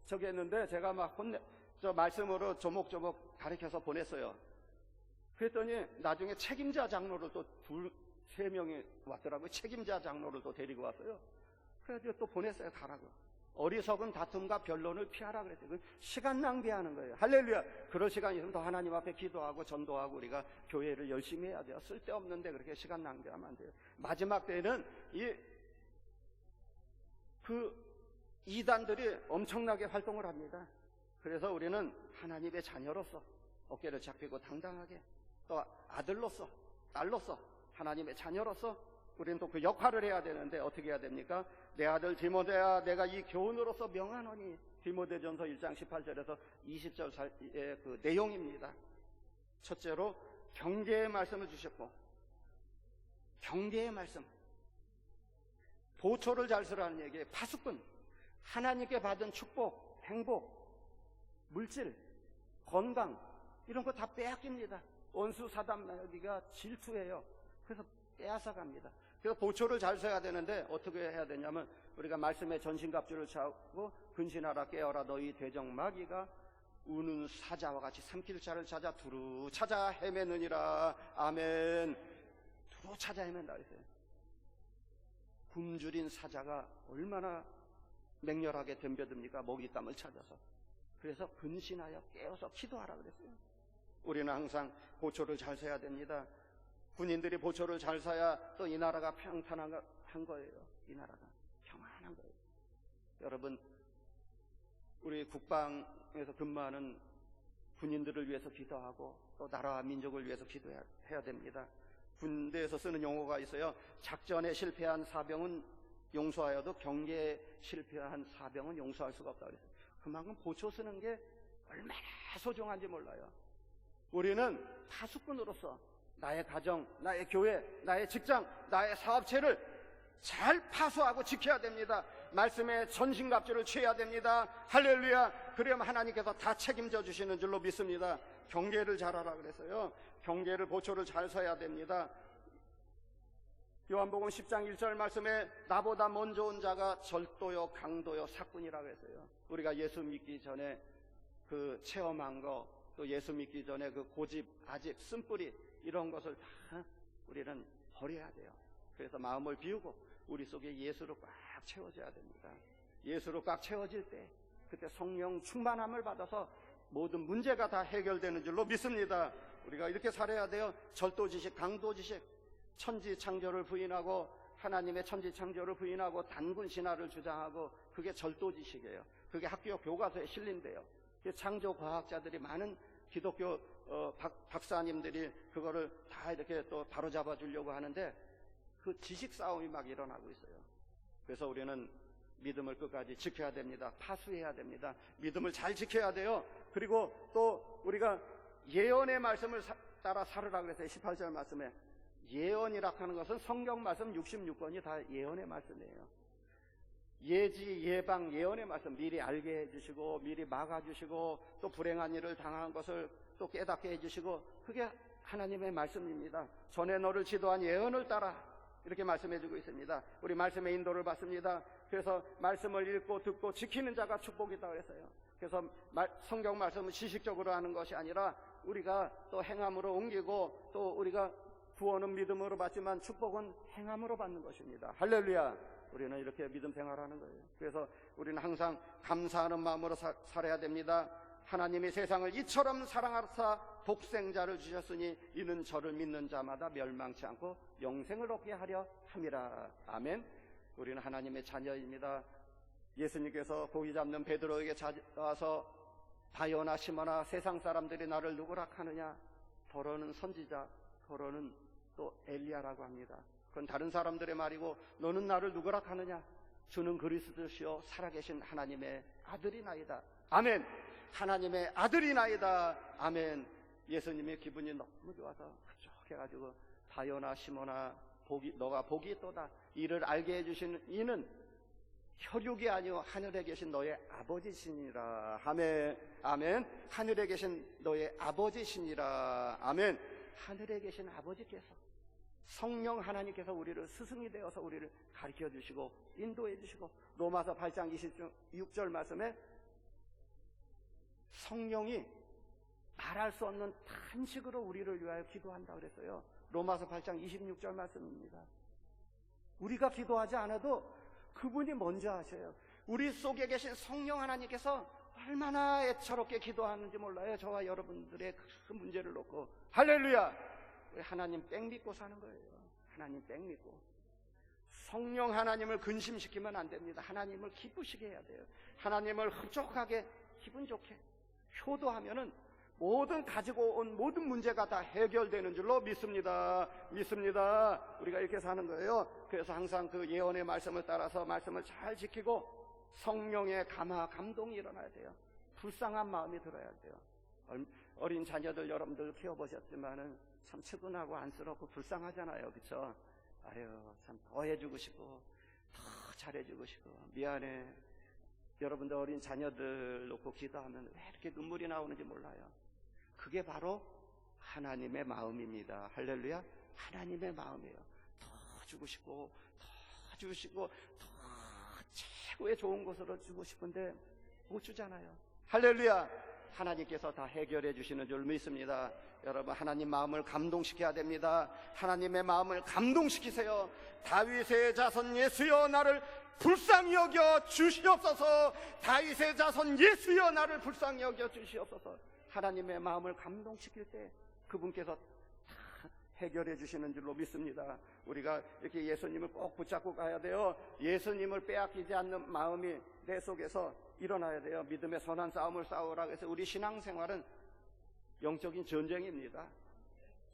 저기 했는데 제가 막 저 말씀으로 조목조목 가르쳐서 보냈어요. 그랬더니 나중에 책임자 장로를 또 세 명이 왔더라고요. 책임자 장로를 또 데리고 왔어요. 그래가지고 또 보냈어요. 가라고. 어리석은 다툼과 변론을 피하라 그랬어요. 시간 낭비하는 거예요. 할렐루야. 그럴 시간이 있으면 더 하나님 앞에 기도하고 전도하고 우리가 교회를 열심히 해야 돼요. 쓸데없는데 그렇게 시간 낭비하면 안 돼요. 마지막 때는 이단들이 엄청나게 활동을 합니다. 그래서 우리는 하나님의 자녀로서 어깨를 잡히고 당당하게 또 아들로서 딸로서 하나님의 자녀로서 우리는 또 그 역할을 해야 되는데 어떻게 해야 됩니까? 내 아들 디모데야 내가 이 교훈으로서 명하노니. 디모데전서 1장 18절에서 20절 사이의 그 내용입니다. 첫째로 경계의 말씀을 주셨고, 경계의 말씀, 보초를 잘 쓰라는 얘기예요. 파수꾼, 하나님께 받은 축복, 행복, 물질, 건강 이런 거 다 빼앗깁니다. 원수 사단 마귀가 질투해요. 그래서 빼앗아 갑니다. 그래서 보초를 잘 써야 되는데 어떻게 해야 되냐면 우리가 말씀의 전신갑주를 차고 근신하라 깨어라 너희 대적 마귀가 우는 사자와 같이 삼킬 자를 찾아 두루 찾아 헤매느니라. 아멘. 두루 찾아 헤맨다 그랬어요. 굶주린 사자가 얼마나 맹렬하게 덤벼듭니까? 먹잇감을 찾아서. 그래서 근신하여 깨어서 기도하라 그랬어요. 우리는 항상 보초를 잘 써야 됩니다. 군인들이 보초를 잘 써야 또 이 나라가 평탄한 거예요. 이 나라가 평안한 거예요. 여러분, 우리 국방에서 근무하는 군인들을 위해서 기도하고 또 나라와 민족을 위해서 기도해야 됩니다. 군대에서 쓰는 용어가 있어요. 작전에 실패한 사병은 용서하여도 경계에 실패한 사병은 용서할 수가 없다고 그랬어요. 그만큼 보초 쓰는 게 얼마나 소중한지 몰라요. 우리는 파수꾼으로서 나의 가정, 나의 교회, 나의 직장, 나의 사업체를 잘 파수하고 지켜야 됩니다. 말씀에 전신갑주를 취해야 됩니다. 할렐루야. 그러면 하나님께서 다 책임져 주시는 줄로 믿습니다. 경계를 잘하라 그래서요. 경계를 보초를 잘 서야 됩니다. 요한복음 10장 1절 말씀에 나보다 먼저 온 자가 절도요 강도요 사꾼이라고 했어요. 우리가 예수 믿기 전에 그 체험한 거, 또 예수 믿기 전에 그 고집, 아집, 쓴뿌리 이런 것을 다 우리는 버려야 돼요. 그래서 마음을 비우고 우리 속에 예수로 꽉 채워져야 됩니다. 예수로 꽉 채워질 때 그때 성령 충만함을 받아서 모든 문제가 다 해결되는 줄로 믿습니다. 우리가 이렇게 살아야 돼요. 절도지식, 강도지식, 천지창조를 부인하고 하나님의 천지창조를 부인하고 단군 신화를 주장하고 그게 절도지식이에요. 그게 학교 교과서에 실린대요. 창조과학자들이 많은 기독교 박사님들이 그거를 다 이렇게 또 바로잡아 주려고 하는데 그 지식 싸움이 막 일어나고 있어요. 그래서 우리는 믿음을 끝까지 지켜야 됩니다. 파수해야 됩니다. 믿음을 잘 지켜야 돼요. 그리고 또 우리가 예언의 말씀을 따라 살으라고 했어요. 18절 말씀에 예언이라고 하는 것은 성경 말씀 66권이 다 예언의 말씀이에요. 예지, 예방, 예언의 말씀 미리 알게 해주시고 미리 막아주시고 또 불행한 일을 당한 것을 또 깨닫게 해주시고 그게 하나님의 말씀입니다. 전에 너를 지도한 예언을 따라 이렇게 말씀해주고 있습니다. 우리 말씀의 인도를 받습니다. 그래서 말씀을 읽고 듣고 지키는 자가 축복이다 했어요. 그래서 성경 말씀은 지식적으로 하는 것이 아니라 우리가 또 행함으로 옮기고 또 우리가 구원은 믿음으로 받지만 축복은 행함으로 받는 것입니다. 할렐루야. 우리는 이렇게 믿음 생활하는 거예요. 그래서 우리는 항상 감사하는 마음으로 살아야 됩니다. 하나님이 세상을 이처럼 사랑하사 독생자를 주셨으니 이는 저를 믿는 자마다 멸망치 않고 영생을 얻게 하려 함이라. 아멘. 우리는 하나님의 자녀입니다. 예수님께서 고기 잡는 베드로에게 와서 바요나 시모나 세상 사람들이 나를 누구라 하느냐? 더러는 선지자, 더러는 또 엘리야라고 합니다. 그건 다른 사람들의 말이고 너는 나를 누구라 하느냐? 주는 그리스도시요 살아계신 하나님의 아들이나이다. 아멘. 하나님의 아들이나이다. 아멘. 예수님의 기분이 너무 좋아서 흡족해가지고 바요나 시모나 너가 복이 있도다. 이를 알게 해주시는 이는 혈육이 아니오 하늘에 계신 너의 아버지시니라. 아멘. 아멘. 하늘에 계신 너의 아버지시니라. 아멘. 하늘에 계신 아버지께서 성령 하나님께서 우리를 스승이 되어서 우리를 가르쳐 주시고 인도해 주시고 로마서 8장 26절 말씀에 성령이 말할 수 없는 탄식으로 우리를 위하여 기도한다고 그랬어요. 로마서 8장 26절 말씀입니다. 우리가 기도하지 않아도 그분이 먼저 하셔요. 우리 속에 계신 성령 하나님께서 얼마나 애처롭게 기도하는지 몰라요. 저와 여러분들의 그 문제를 놓고. 할렐루야. 우리 하나님 뺑 믿고 사는 거예요. 하나님 뺑 믿고. 성령 하나님을 근심시키면 안 됩니다. 하나님을 기쁘시게 해야 돼요. 하나님을 흡족하게 기분 좋게 효도하면은 모든 가지고 온 모든 문제가 다 해결되는 줄로 믿습니다. 믿습니다. 우리가 이렇게 사는 거예요. 그래서 항상 그 예언의 말씀을 따라서 말씀을 잘 지키고 성령의 감동이 일어나야 돼요. 불쌍한 마음이 들어야 돼요. 어린 자녀들 여러분들 키워보셨지만은 참 측은하고 안쓰럽고 불쌍하잖아요. 그렇죠? 아유 참 더 해주고 싶고 더 잘해주고 싶고 미안해. 여러분들 어린 자녀들 놓고 기도하면 왜 이렇게 눈물이 나오는지 몰라요. 그게 바로 하나님의 마음입니다. 할렐루야. 하나님의 마음이에요. 더 주고 싶고 더 주시고 더 최고의 좋은 것으로 주고 싶은데 못 주잖아요. 할렐루야. 하나님께서 다 해결해 주시는 줄 믿습니다. 여러분 하나님 마음을 감동시켜야 됩니다. 하나님의 마음을 감동시키세요. 다윗의 자손 예수여 나를 불쌍히 여겨 주시옵소서. 다윗의 자손 예수여 나를 불쌍히 여겨 주시옵소서. 하나님의 마음을 감동시킬 때 그분께서 다 해결해 주시는 줄로 믿습니다. 우리가 이렇게 예수님을 꼭 붙잡고 가야 돼요. 예수님을 빼앗기지 않는 마음이 내 속에서 일어나야 돼요. 믿음의 선한 싸움을 싸우라고 해서 우리 신앙생활은 영적인 전쟁입니다.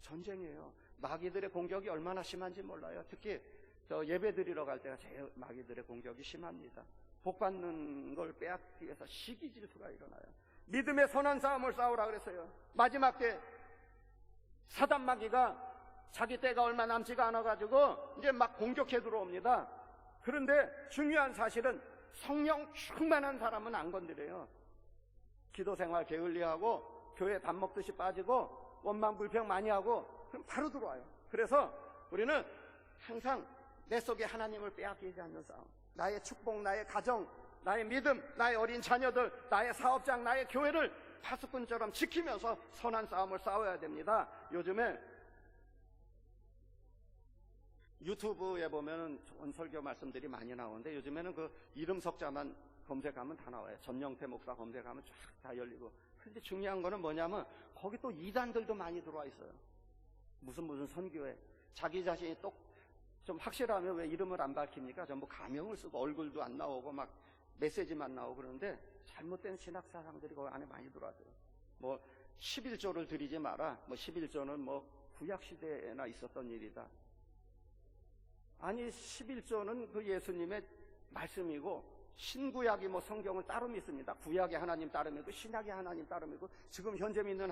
전쟁이에요. 마귀들의 공격이 얼마나 심한지 몰라요. 특히 저 예배 드리러 갈 때가 제일 마귀들의 공격이 심합니다. 복 받는 걸 빼앗기 위해서 시기 질투가 일어나요. 믿음의 선한 싸움을 싸우라 그랬어요. 마지막 때 사단 마귀가 자기 때가 얼마 남지가 않아가지고 이제 막 공격해 들어옵니다. 그런데 중요한 사실은 성령 충만한 사람은 안 건드려요. 기도 생활 게을리하고 교회 밥 먹듯이 빠지고 원망 불평 많이 하고 그럼 바로 들어와요. 그래서 우리는 항상 내 속에 하나님을 빼앗기지 않는 싸움, 나의 축복, 나의 가정, 나의 믿음, 나의 어린 자녀들, 나의 사업장, 나의 교회를 파수꾼처럼 지키면서 선한 싸움을 싸워야 됩니다. 요즘에 유튜브에 보면 좋은 설교 말씀들이 많이 나오는데, 요즘에는 그 이름 석자만 검색하면 다 나와요. 전영태 목사 검색하면 쫙 다 열리고. 근데 중요한 거는 뭐냐면 거기 또 이단들도 많이 들어와 있어요. 무슨 선교회, 자기 자신이 또 좀 확실하면 왜 이름을 안 밝힙니까? 전부 가명을 쓰고 얼굴도 안 나오고 막 메시지만 나오고 그러는데, 잘못된 신학 사상들이 거기 안에 많이 들어와요. 뭐 11조를 드리지 마라, 뭐 11조는 뭐 구약 시대에나 있었던 일이다. 아니 11조는 그 예수님의 말씀이고, 신구약이 뭐 성경을 따로 믿습니다. 구약의 하나님 따로 믿고 신약의 하나님 따로 믿고, 지금 현재 믿는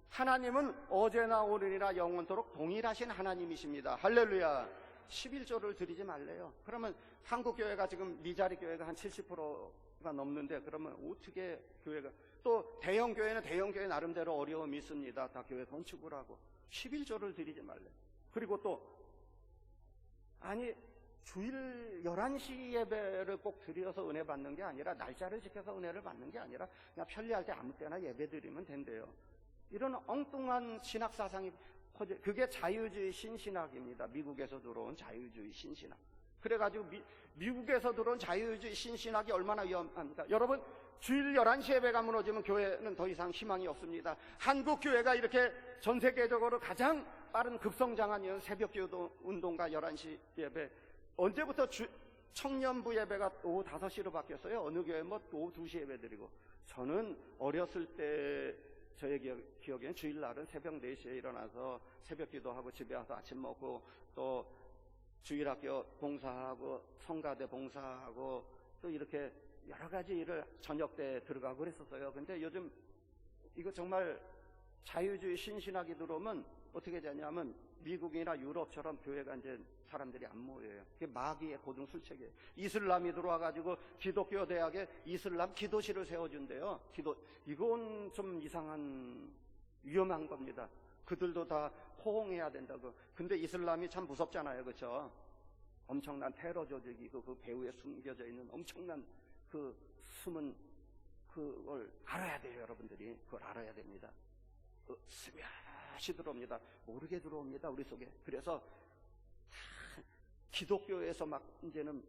하나님은 어제나 오늘이나 영원토록 동일하신 하나님이십니다. 할렐루야. 11조를 드리지 말래요. 그러면 한국교회가 지금 미자리 교회가 한 70%가 넘는데, 그러면 어떻게 교회가, 또 대형교회는 대형교회 나름대로 어려움이 있습니다. 다 교회 건축을 하고 11조를 드리지 말래요. 그리고 또 아니 주일 11시 예배를 꼭 드려서 은혜 받는 게 아니라, 날짜를 지켜서 은혜를 받는 게 아니라 그냥 편리할 때 아무 때나 예배 드리면 된대요. 이런 엉뚱한 신학 사상이 그게 자유주의 신신학입니다. 미국에서 들어온 자유주의 신신학. 그래가지고 미국에서 들어온 자유주의 신신학이 얼마나 위험합니까? 여러분, 주일 11시 예배가 무너지면 교회는 더 이상 희망이 없습니다. 한국 교회가 이렇게 전 세계적으로 가장 빠른 급성장한 이유는 새벽기도 운동과 11시 예배. 언제부터 청년부 예배가 오후 5시로 바뀌었어요? 어느 교회 뭐 오후 2시 예배 드리고. 저는 어렸을 때 저의 기억에는 주일날은 새벽 4시에 일어나서 새벽 기도하고 집에 와서 아침 먹고 또 주일학교 봉사하고 성가대 봉사하고 또 이렇게 여러 가지 일을 저녁 때 들어가고 그랬었어요. 근데 요즘 이거 정말 자유주의 신신학이 들어오면 어떻게 되냐면 미국이나 유럽처럼 교회가 이제 사람들이 안 모여요. 그게 마귀의 고등술책이에요. 이슬람이 들어와가지고 기독교 대학에 이슬람 기도실을 세워준대요. 이건 좀 이상한 위험한 겁니다. 그들도 다 호응해야 된다고. 근데 이슬람이 참 무섭잖아요, 그렇죠? 엄청난 테러 조직이고 그 배후에 숨겨져 있는 엄청난 그 숨은 그걸 알아야 돼요, 여러분들이. 그걸 알아야 됩니다. 스며시 들어옵니다. 모르게 들어옵니다, 우리 속에. 그래서 기독교에서 막 이제는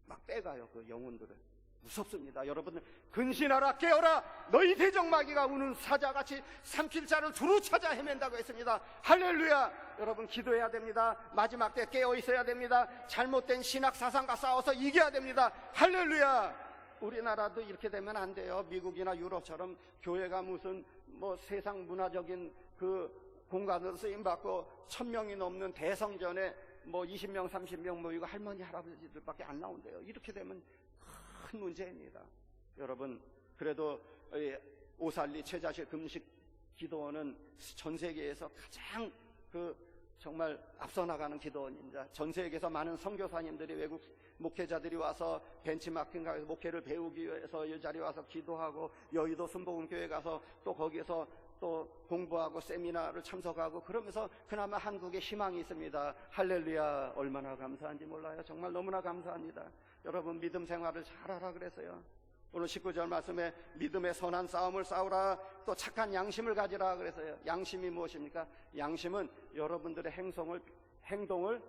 막 빼가요, 그 영혼들을. 무섭습니다. 여러분들 근신하라, 깨어라. 너희 대적마귀가 우는 사자같이 삼킬 자를 두루 찾아 헤맨다고 했습니다. 할렐루야. 여러분 기도해야 됩니다. 마지막 때 깨어 있어야 됩니다. 잘못된 신학 사상과 싸워서 이겨야 됩니다. 할렐루야. 우리나라도 이렇게 되면 안 돼요. 미국이나 유럽처럼 교회가 무슨 뭐 세상 문화적인 그 공간으로 쓰임받고 1000명이 넘는 대성전에 뭐 20명 30명 모이고 할머니 할아버지들밖에 안 나온대요. 이렇게 되면 큰 문제입니다. 여러분, 그래도 오살리 최자실 금식 기도원은 전 세계에서 가장 정말 앞서 나가는 기도원입니다. 전 세계에서 많은 선교사님들이, 외국 목회자들이 와서 벤치마킹에서 목회를 배우기 위해서 이 자리에 와서 기도하고, 여의도 순복음교회 가서 또 거기에서 또 공부하고 세미나를 참석하고, 그러면서 그나마 한국에 희망이 있습니다. 할렐루야. 얼마나 감사한지 몰라요. 정말 너무나 감사합니다. 여러분 믿음 생활을 잘하라 그랬어요. 오늘 19절 말씀에 믿음의 선한 싸움을 싸우라, 또 착한 양심을 가지라 그랬어요. 양심이 무엇입니까? 양심은 여러분들의 행동을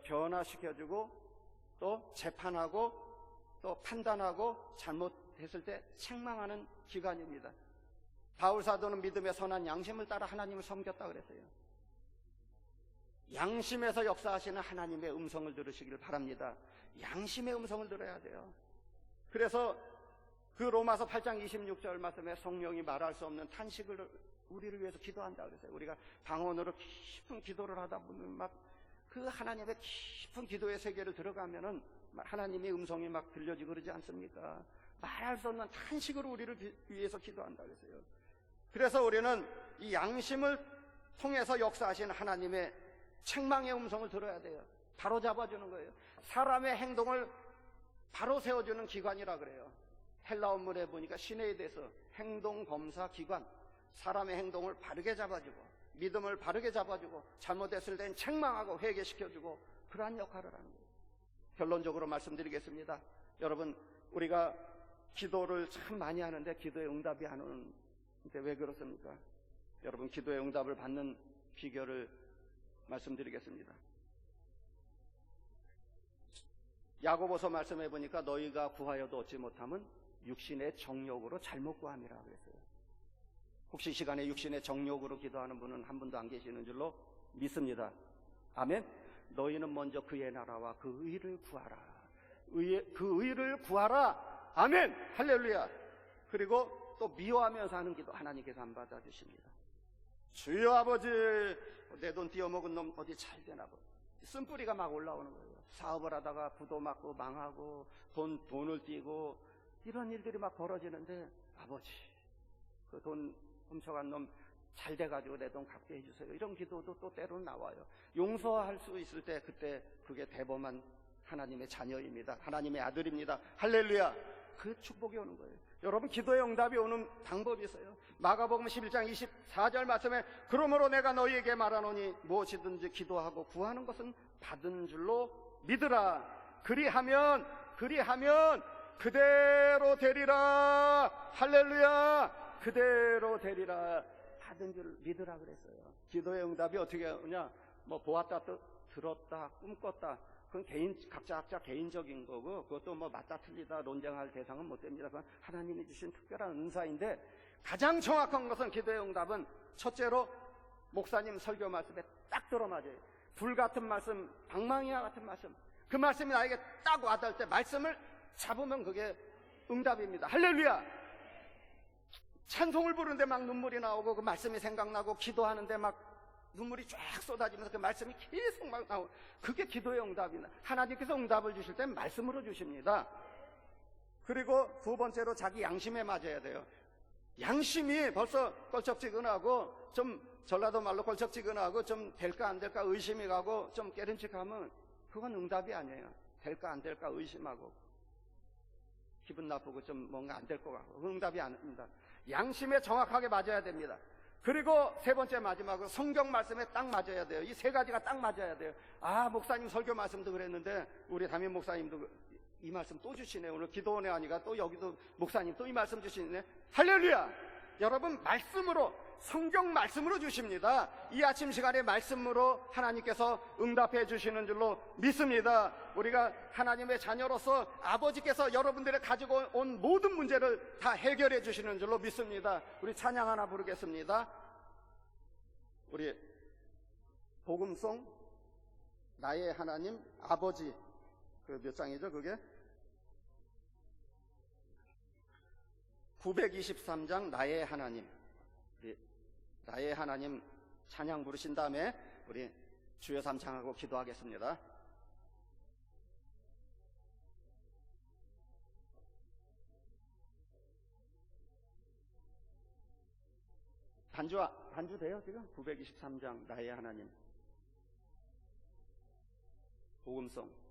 변화시켜주고 또 재판하고 또 판단하고 잘못했을 때 책망하는 기관입니다. 바울 사도는 믿음의 선한 양심을 따라 하나님을 섬겼다 그랬어요. 양심에서 역사하시는 하나님의 음성을 들으시길 바랍니다. 양심의 음성을 들어야 돼요. 그래서 그 로마서 8장 26절 말씀에 성령이 말할 수 없는 탄식을 우리를 위해서 기도한다 그랬어요. 우리가 방언으로 깊은 기도를 하다 보면 막 그 하나님의 깊은 기도의 세계를 들어가면은 하나님의 음성이 막 들려지고 그러지 않습니까? 말할 수 없는 탄식으로 우리를 위해서 기도한다 그랬어요. 그래서 우리는 이 양심을 통해서 역사하신 하나님의 책망의 음성을 들어야 돼요. 바로 잡아주는 거예요. 사람의 행동을 바로 세워주는 기관이라 그래요. 헬라 원문에 보니까 시네이드에서 행동검사 기관, 사람의 행동을 바르게 잡아주고 믿음을 바르게 잡아주고 잘못했을 땐 책망하고 회개시켜주고 그러한 역할을 하는 거예요. 결론적으로 말씀드리겠습니다. 여러분, 우리가 기도를 참 많이 하는데 기도에 응답이 안 오는데 왜 그렇습니까? 여러분, 기도의 응답을 받는 비결을 말씀드리겠습니다. 야고보서 말씀해 보니까 너희가 구하여도 얻지 못함은 육신의 정욕으로 잘못 구함이라 그랬어요. 혹시 이 시간에 육신의 정욕으로 기도하는 분은 한 분도 안 계시는 줄로 믿습니다. 아멘. 너희는 먼저 그의 나라와 그 의를 구하라. 그 의를 구하라. 아멘. 할렐루야. 그리고 또 미워하면서 하는 기도 하나님께서 안 받아주십니다. 주여 아버지, 내 돈 띄어먹은 놈 어디 잘 되나 봐. 쓴뿌리가 막 올라오는 거예요. 사업을 하다가 부도 맞고 망하고 돈을 띄고 이런 일들이 막 벌어지는데, 아버지, 그 돈 훔쳐간 놈 잘 돼가지고 내 돈 갚게 해주세요. 이런 기도도 또 때로는 나와요. 용서할 수 있을 때 그때 그게 대범한 하나님의 자녀입니다. 하나님의 아들입니다. 할렐루야. 그 축복이 오는 거예요. 여러분, 기도의 응답이 오는 방법이 있어요. 마가복음 11장 24절 말씀에 그러므로 내가 너희에게 말하노니 무엇이든지 기도하고 구하는 것은 받은 줄로 믿으라. 그리하면 그대로 되리라. 할렐루야. 그대로 되리라. 받은 줄 믿으라 그랬어요. 기도의 응답이 어떻게 오냐? 뭐 보았다, 들었다, 꿈꿨다. 그건 각자 개인적인 거고, 그것도 뭐 맞다 틀리다 논쟁할 대상은 못 됩니다. 그건 하나님이 주신 특별한 은사인데, 가장 정확한 것은 기도의 응답은 첫째로 목사님 설교 말씀에 딱 들어맞아요. 불 같은 말씀, 방망이와 같은 말씀, 그 말씀이 나에게 딱 와닿을 때 말씀을 잡으면 그게 응답입니다. 할렐루야. 찬송을 부르는데 막 눈물이 나오고 그 말씀이 생각나고, 기도하는데 막 눈물이 쫙 쏟아지면서 그 말씀이 계속 막 나오고, 그게 기도의 응답이다. 하나님께서 응답을 주실 땐 말씀으로 주십니다. 그리고 두 번째로 자기 양심에 맞아야 돼요. 양심이 벌써 껄쩍지근하고, 좀 전라도 말로 껄쩍지근하고, 좀 될까 안 될까 의심이 가고 좀 깨름칙하면 그건 응답이 아니에요. 될까 안 될까 의심하고 기분 나쁘고 좀 뭔가 안 될 것 같고, 응답이 아닙니다. 양심에 정확하게 맞아야 됩니다. 그리고 세 번째 마지막으로 성경 말씀에 딱 맞아야 돼요. 이 세 가지가 딱 맞아야 돼요. 아, 목사님 설교 말씀도 그랬는데 우리 담임 목사님도 이 말씀 또 주시네. 오늘 기도원에 하니까 또 여기도 목사님 또 이 말씀 주시네. 할렐루야. 여러분, 말씀으로, 성경 말씀으로 주십니다. 이 아침 시간에 말씀으로 하나님께서 응답해 주시는 줄로 믿습니다. 우리가 하나님의 자녀로서 아버지께서 여러분들이 가지고 온 모든 문제를 다 해결해 주시는 줄로 믿습니다. 우리 찬양 하나 부르겠습니다. 우리 복음송 나의 하나님 아버지, 그 몇 장이죠 그게? 923장 나의 하나님. 나의 하나님 찬양 부르신 다음에 우리 주여 삼창하고 기도하겠습니다. 반주 돼요 지금? 923장 나의 하나님 복음송.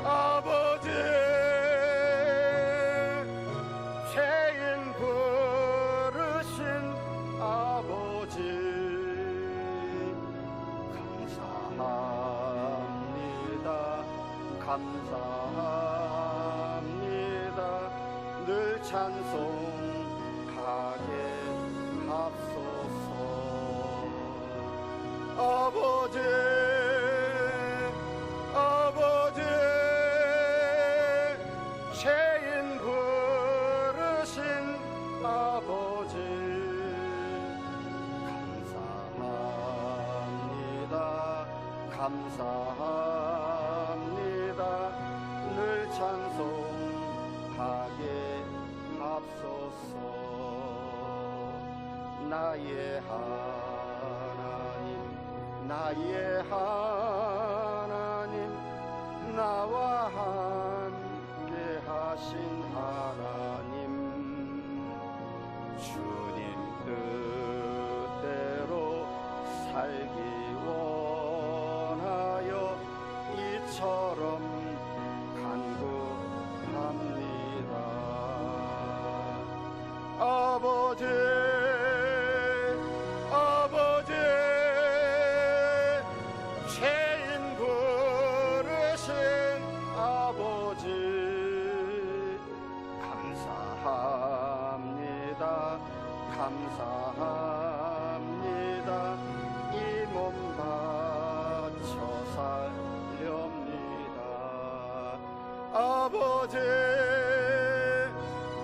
아버지 죄인 부르신 아버지 감사합니다. 늘 찬송하게 합소서. 아버지 죄인 부르신 아버지 감사합니다. 늘 찬송하게 합소서. 나의 하나님, 나의 하나님, 나와 함께 하신 하나님, 주님 뜻대로 살기 원하여 이처럼 간구합니다. 아버지, 아버지, 죄인 부르신 아버지, 감사합니다. 감사합니다. 이 몸 바쳐 살렵니다. 아버지,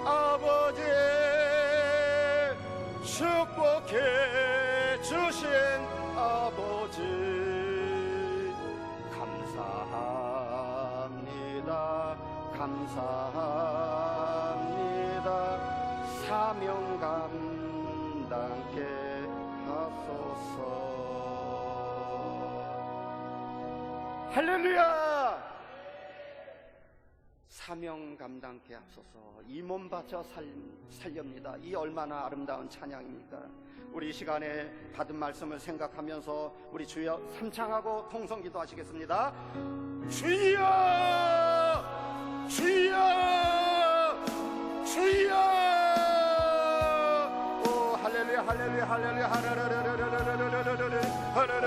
아버지, 축복해 주신 아버지, 감사합니다. 감사합니다. 사명 감당케 하소서. 할렐루야! 사명 감당케 하소서. 이 몸 바쳐 살렵니다. 이 얼마나 아름다운 찬양입니까? 우리 이 시간에 받은 말씀을 생각하면서 우리 주여 삼창하고 통성기도 하시겠습니다. 주여, 주여, 주여. 오 할렐루야, 할렐루야, 할렐루야, 할렐루야, 할렐루야, 할렐루야.